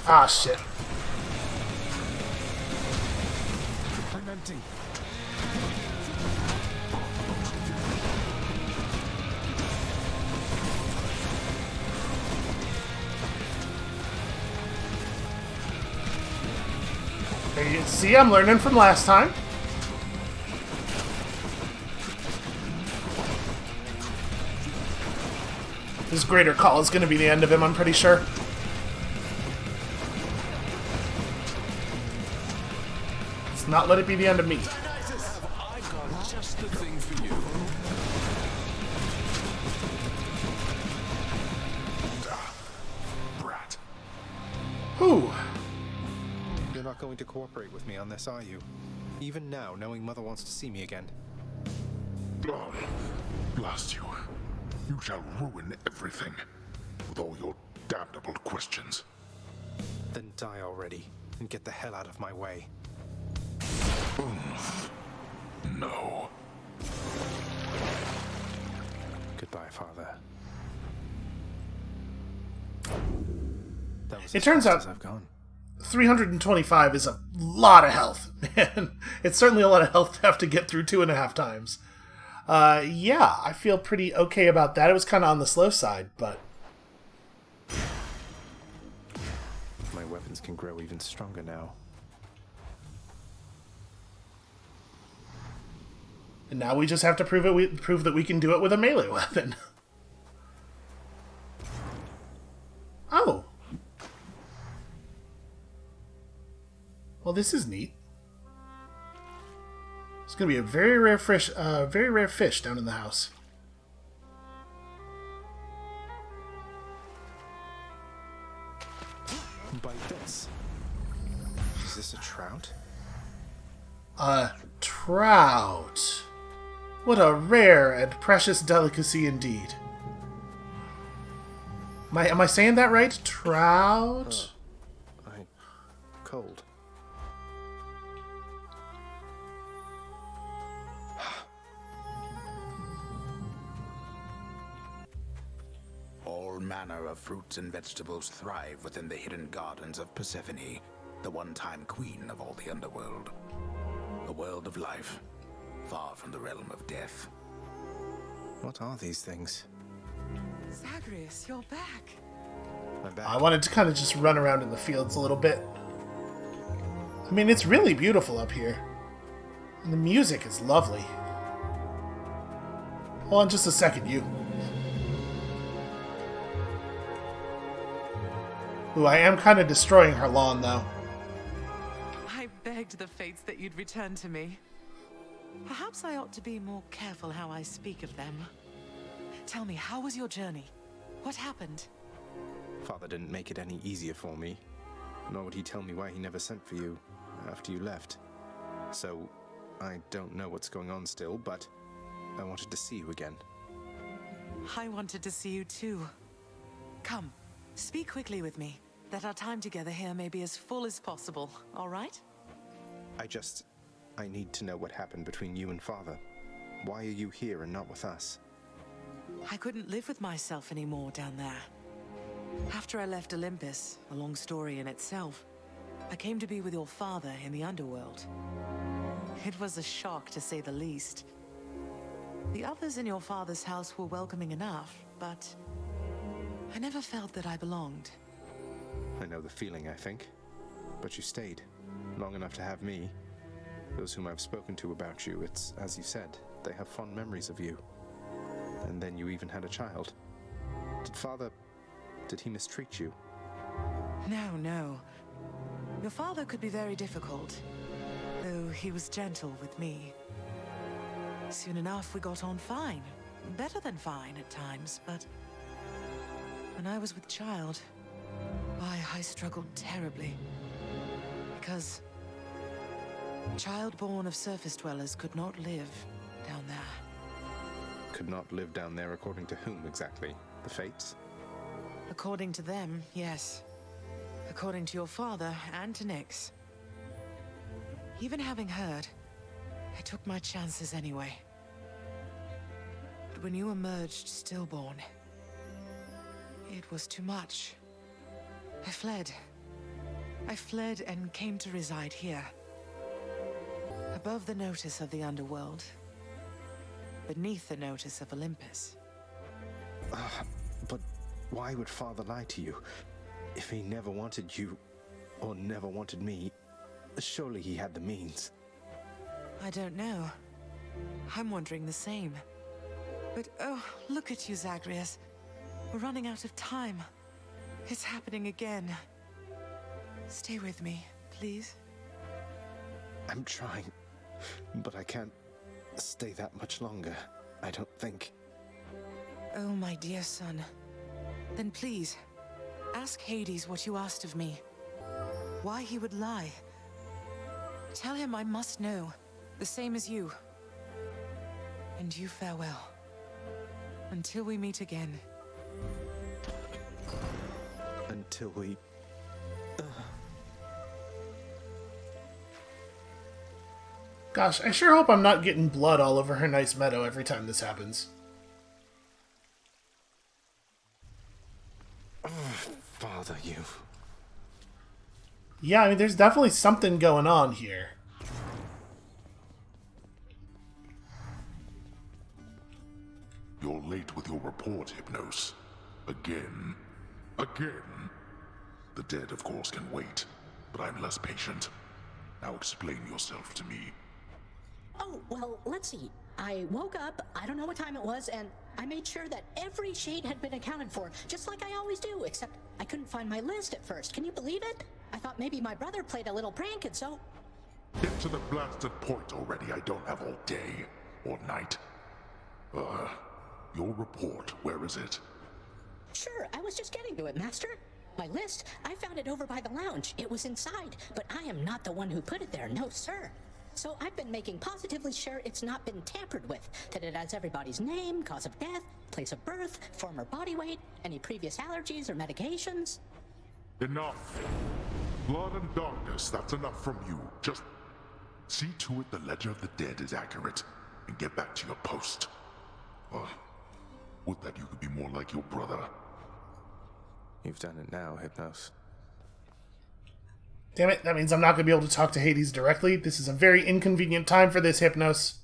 Ah, shit. I'm empty. There you see, I'm learning from last time. His greater call is going to be the end of him, I'm pretty sure. Let's not let it be the end of me. I've got just the thing for you. Brat. Whew. You're not going to cooperate with me on this, are you? Even now, knowing Mother wants to see me again. Oh, blast you. You shall ruin everything. With all your damnable questions. Then die already, and get the hell out of my way. No. Goodbye, Father. That was It as turns fast out as I've gone. 325 is a lot of health, man. It's certainly a lot of health to have to get through 2.5 times. Yeah, I feel pretty okay about that. It was kind of on the slow side, but... My weapons can grow even stronger now. And now we just have to prove that we can do it with a melee weapon. Oh. Well, this is neat. It's gonna be a very rare fish down in the house. Bite this. Is this a trout? A trout. What a rare and precious delicacy indeed. Am I saying that right? Trout? Cold. All manner of fruits and vegetables thrive within the hidden gardens of Persephone, the one-time queen of all the underworld. A world of life, far from the realm of death. What are these things? Zagreus, you're back. I'm back. I wanted to kind of just run around in the fields a little bit. I mean, it's really beautiful up here. And the music is lovely. Hold on just a second, you. Ooh, I am kind of destroying her lawn, though. I begged the fates that you'd return to me. Perhaps I ought to be more careful how I speak of them. Tell me, how was your journey? What happened? Father didn't make it any easier for me, nor would he tell me why he never sent for you after you left. So, I don't know what's going on still, but I wanted to see you again. I wanted to see you too. Come, speak quickly with me, that our time together here may be as full as possible, all right? I need to know what happened between you and Father. Why are you here and not with us? I couldn't live with myself anymore down there. After I left Olympus, a long story in itself, I came to be with your father in the underworld. It was a shock, to say the least. The others in your father's house were welcoming enough, but I never felt that I belonged. I know the feeling, I think. But you stayed, long enough to have me. Those whom I've spoken to about you, it's as you said, they have fond memories of you. And then you even had a child. Did he mistreat you? No. Your father could be very difficult, though he was gentle with me. Soon enough, we got on fine. Better than fine at times, but when I was with child, why, I struggled terribly. Because child born of surface dwellers could not live down there. Could not live down there according to whom exactly? The fates? According to them, yes. According to your father and to Nyx. Even having heard, I took my chances anyway. But when you emerged stillborn, it was too much. I fled. I fled and came to reside here. Above the notice of the underworld. Beneath the notice of Olympus. But why would Father lie to you? If he never wanted you, or never wanted me, surely he had the means. I don't know. I'm wondering the same. But oh, look at you, Zagreus. We're running out of time. It's happening again. Stay with me, please. I'm trying, but I can't stay that much longer, I don't think. Oh, my dear son. Then please, ask Hades what you asked of me. Why he would lie. Tell him I must know, the same as you. And you farewell. Until we meet again. Until we... Gosh, I sure hope I'm not getting blood all over her nice meadow every time this happens. Father, you... Yeah, I mean, there's definitely something going on here. You're late with your report, Hypnos. Again. Again. The dead, of course, can wait, but I'm less patient. Now explain yourself to me. Oh, well, let's see. I woke up, I don't know what time it was, and I made sure that every shade had been accounted for, just like I always do, except I couldn't find my list at first. Can you believe it? I thought maybe my brother played a little prank, and so... Get to the blasted point already. I don't have all day or night. Your report, where is it? Sure, I was just getting to it, Master. My list, I found it over by the lounge. It was inside, but I am not the one who put it there, no sir. So I've been making positively sure it's not been tampered with, that it has everybody's name, cause of death, place of birth, former body weight, any previous allergies or medications. Enough. Blood and darkness, that's enough from you. Just see to it the ledger of the dead is accurate, and get back to your post. Would that you could be more like your brother. You've done it now, Hypnos. Damn it, that means I'm not going to be able to talk to Hades directly. This is a very inconvenient time for this, Hypnos.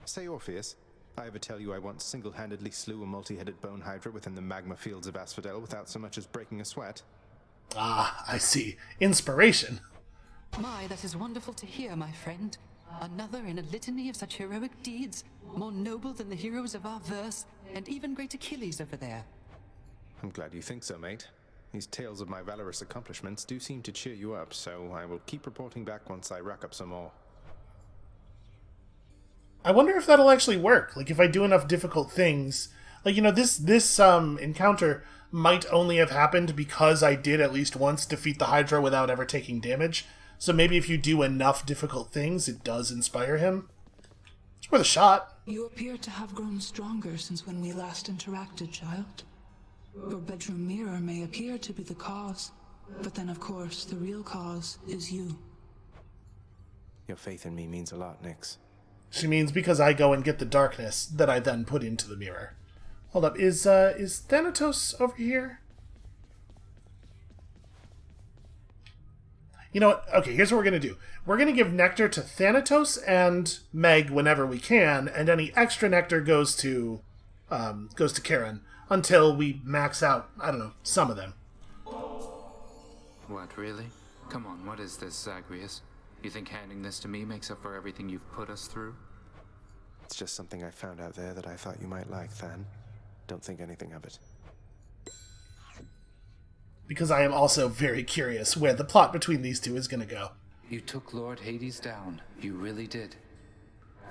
Say, Orpheus, I ever tell you I once single-handedly slew a multi-headed bone hydra within the magma fields of ASPHODEL without so much as breaking a sweat? Ah, I see. Inspiration. My, that is wonderful to hear, my friend. Another in a litany of such heroic deeds, more noble than the heroes of our verse, and even great Achilles over there. I'm glad you think so, mate. These tales of my valorous accomplishments do seem to cheer you up, so I will keep reporting back once I rack up some more. I wonder if that'll actually work. Like, if I do enough difficult things... Like, you know, this encounter might only have happened because I did at least once defeat the Hydra without ever taking damage. So maybe if you do enough difficult things, it does inspire him. It's worth a shot. You appear to have grown stronger since when we last interacted, child. Your bedroom mirror may appear to be the cause, but then of course the real cause is you. Your faith in me means a lot, Nyx. She means because I go and get the darkness that I then put into the mirror. Hold up, is Thanatos over here? You know what? Okay, here's what we're gonna do. We're gonna give nectar to Thanatos and Meg whenever we can, and any extra nectar goes to Karen until we max out, I don't know, some of them. What, really? Come on, what is this, Zagreus? You think handing this to me makes up for everything you've put us through? It's just something I found out there that I thought you might like, Than. Don't think anything of it. Because I am also very curious where the plot between these two is gonna go. You took Lord Hades down. You really did.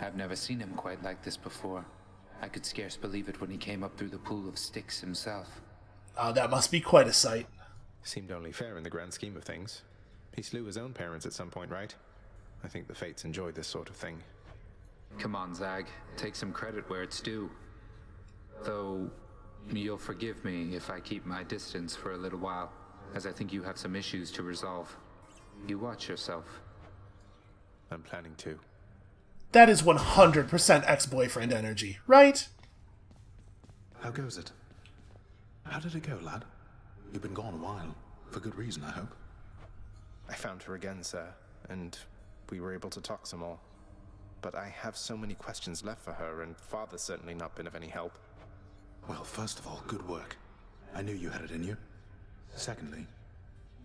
I've never seen him quite like this before. I could scarce believe it when he came up through the pool of STYX himself. Oh, that must be quite a sight. Seemed only fair in the grand scheme of things. He slew his own parents at some point, right? I think the Fates enjoy this sort of thing. Come on, Zag. Take some credit where it's due. Though, you'll forgive me if I keep my distance for a little while, as I think you have some issues to resolve. You watch yourself. I'm planning to. That is 100% ex-boyfriend energy, right? How goes it? How did it go, lad? You've been gone a while. For good reason, I hope. I found her again, sir, and we were able to talk some more. But I have so many questions left for her, and Father's certainly not been of any help. Well, first of all, good work. I knew you had it in you. Secondly,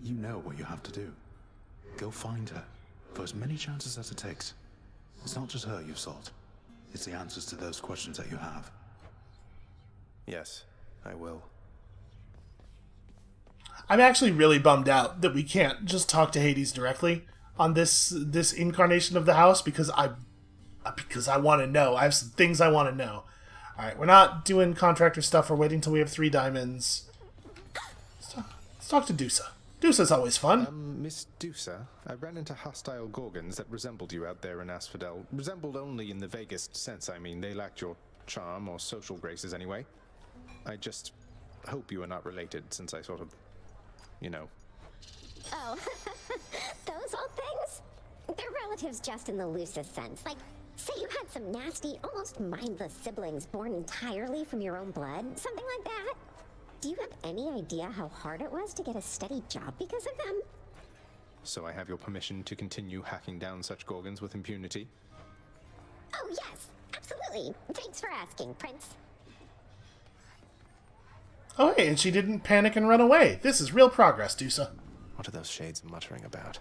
you know what you have to do. Go find her, for as many chances as it takes. It's not just her you've sought. It's the answers to those questions that you have. Yes, I will. I'm actually really bummed out that we can't just talk to Hades directly on this incarnation of the house because I want to know. I have some things I want to know. All right, we're not doing contractor stuff. We're waiting till we have 3 diamonds. Let's talk to Dusa. Dusa's always fun. Miss Dusa, I ran into hostile Gorgons that resembled you out there in Asphodel. Resembled only in the vaguest sense, I mean. They lacked your charm or social graces anyway. I just hope you are not related, since I sort of, you know. Oh, those old things? They're relatives just in the loosest sense. Like, say you had some nasty, almost mindless siblings born entirely from your own blood. Something like that. Do you have any idea how hard it was to get a steady job because of them? So I have your permission to continue hacking down such Gorgons with impunity? Oh, yes. Absolutely. Thanks for asking, Prince. Oh, hey, and she didn't panic and run away. This is real progress, Dusa. What are those shades muttering about?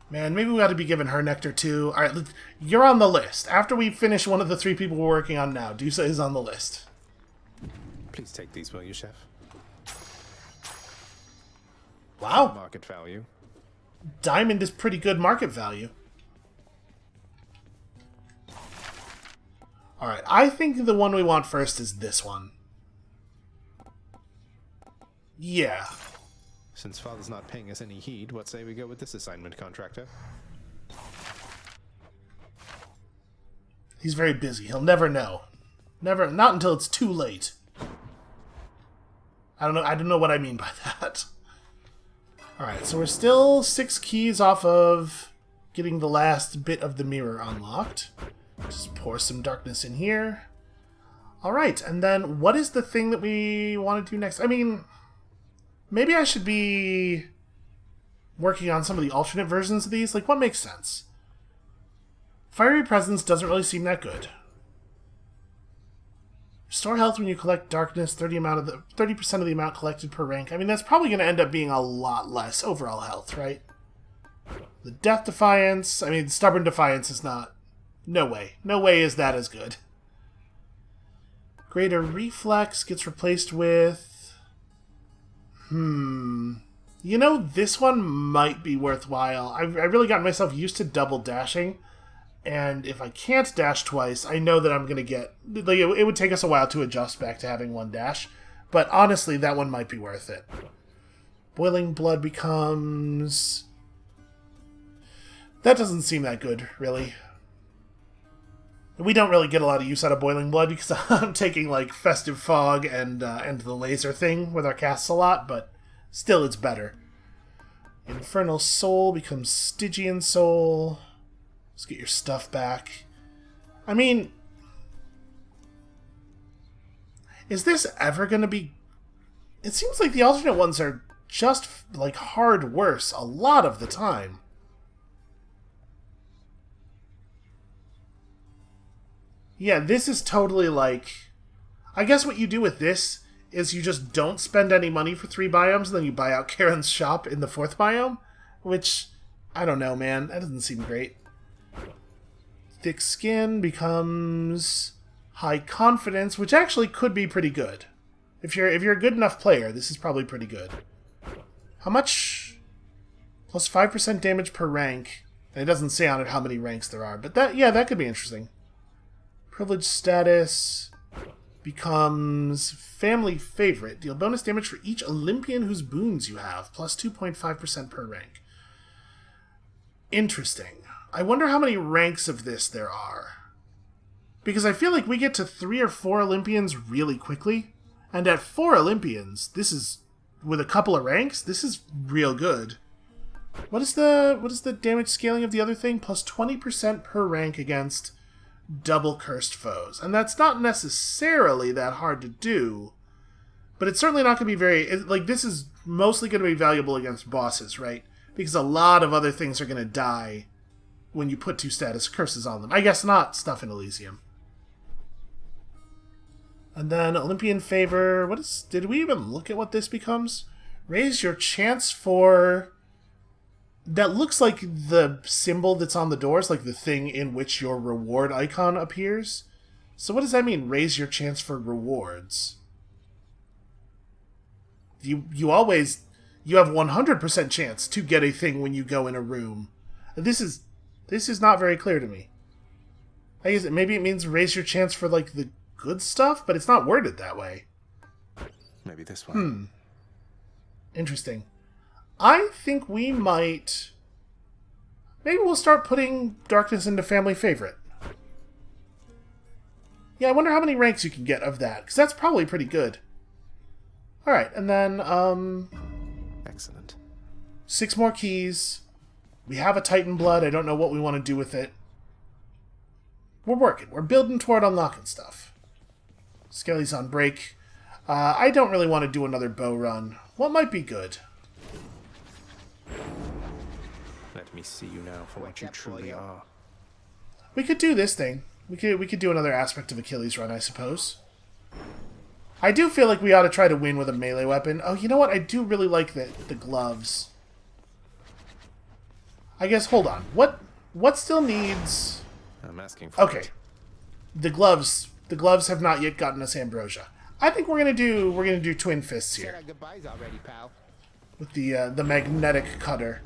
Man, maybe we ought to be giving her nectar too. All right, you're on the list. After we finish one of the 3 people we're working on now, Dusa is on the list. Please take these, will you, Chef? Wow. Market value. Diamond is pretty good market value. All right, I think the one we want first is this one. Yeah. Since Father's not paying us any heed, what say we go with this assignment, contractor? He's very busy. He'll never know. Not until it's too late. I don't know what I mean by that. Alright, so we're still 6 keys off of getting the last bit of the mirror unlocked. Just pour some darkness in here. Alright, and then what is the thing that we want to do next? I mean, maybe I should be working on some of the alternate versions of these. Like, what makes sense? Fiery Presence doesn't really seem that good. Restore health when you collect darkness, 30% of the amount collected per rank. I mean, that's probably going to end up being a lot less overall health, right? The Death Defiance, I mean, Stubborn Defiance is not... No way. No way is that as good. Greater Reflex gets replaced with... You know, this one might be worthwhile. I've really gotten myself used to double dashing, and if I can't dash twice, I know that I'm going to get... Like, it would take us a while to adjust back to having one dash, but honestly, that one might be worth it. Boiling Blood becomes... That doesn't seem that good, really. We don't really get a lot of use out of Boiling Blood because I'm taking, like, Festive Fog and the laser thing with our casts a lot, but still it's better. Infernal Soul becomes Stygian Soul. Let's get your stuff back. I mean... Is this ever going to be... It seems like the alternate ones are just, like, hard worse a lot of the time. Yeah, this is totally like... I guess what you do with this is you just don't spend any money for 3 biomes, and then you buy out Karen's shop in the 4th biome, which, I don't know, man. That doesn't seem great. Thick Skin becomes High Confidence, which actually could be pretty good. If you're a good enough player, this is probably pretty good. How much? Plus 5% damage per rank. And it doesn't say on it how many ranks there are, but that could be interesting. Privilege Status becomes Family Favorite. Deal bonus damage for each Olympian whose boons you have, plus 2.5% per rank. Interesting. I wonder how many ranks of this there are. Because I feel like we get to 3 or 4 Olympians really quickly, and at 4 Olympians, this is, with a couple of ranks, this is real good. What is the damage scaling of the other thing? Plus 20% per rank against double cursed foes. And that's not necessarily that hard to do, but it's certainly not going to be very... Like, this is mostly going to be valuable against bosses, right? Because a lot of other things are going to die when you put 2 status curses on them. I guess not stuff in Elysium. And then Olympian Favor... Did we even look at what this becomes? Raise your chance for... That looks like the symbol that's on the doors, like the thing in which your reward icon appears. So what does that mean, raise your chance for rewards? You have 100% chance to get a thing when you go in a room. This is not very clear to me. I guess maybe it means raise your chance for, like, the good stuff, but it's not worded that way. Maybe this one. Interesting. I think we might... Maybe we'll start putting Darkness into Family Favorite. Yeah, I wonder how many ranks you can get of that, because that's probably pretty good. Alright, and then, Excellent. 6 more keys. We have a Titan Blood. I don't know what we want to do with it. We're working. We're building toward unlocking stuff. Skelly's on break. I don't really want to do another bow run. What might be good? Let me see you now for what you truly are. We could do this thing. We could do another aspect of Achilles' run, I suppose. I do feel like we ought to try to win with a melee weapon. Oh, you know what? I do really like the gloves. I guess, hold on. What still needs... I'm asking for Okay. The gloves have not yet gotten us ambrosia. I think we're gonna do twin fists here. Said our goodbyes already, pal. With the magnetic cutter.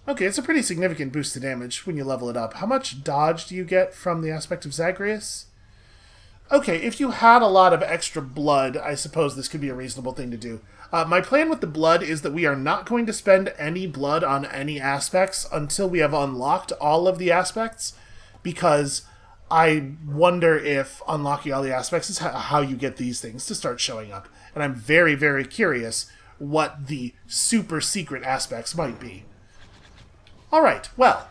Okay, it's a pretty significant boost to damage when you level it up. How much dodge do you get from the aspect of Zagreus? Okay, if you had a lot of extra blood, I suppose this could be a reasonable thing to do. My plan with the blood is that we are not going to spend any blood on any aspects until we have unlocked all of the aspects, because I wonder if unlocking all the aspects is how you get these things to start showing up. And I'm very, very curious what the super secret aspects might be. Alright, well,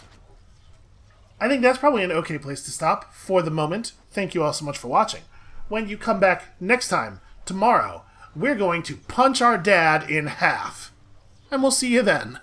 I think that's probably an okay place to stop for the moment. Thank you all so much for watching. When you come back next time, tomorrow, we're going to punch our dad in half. And we'll see you then.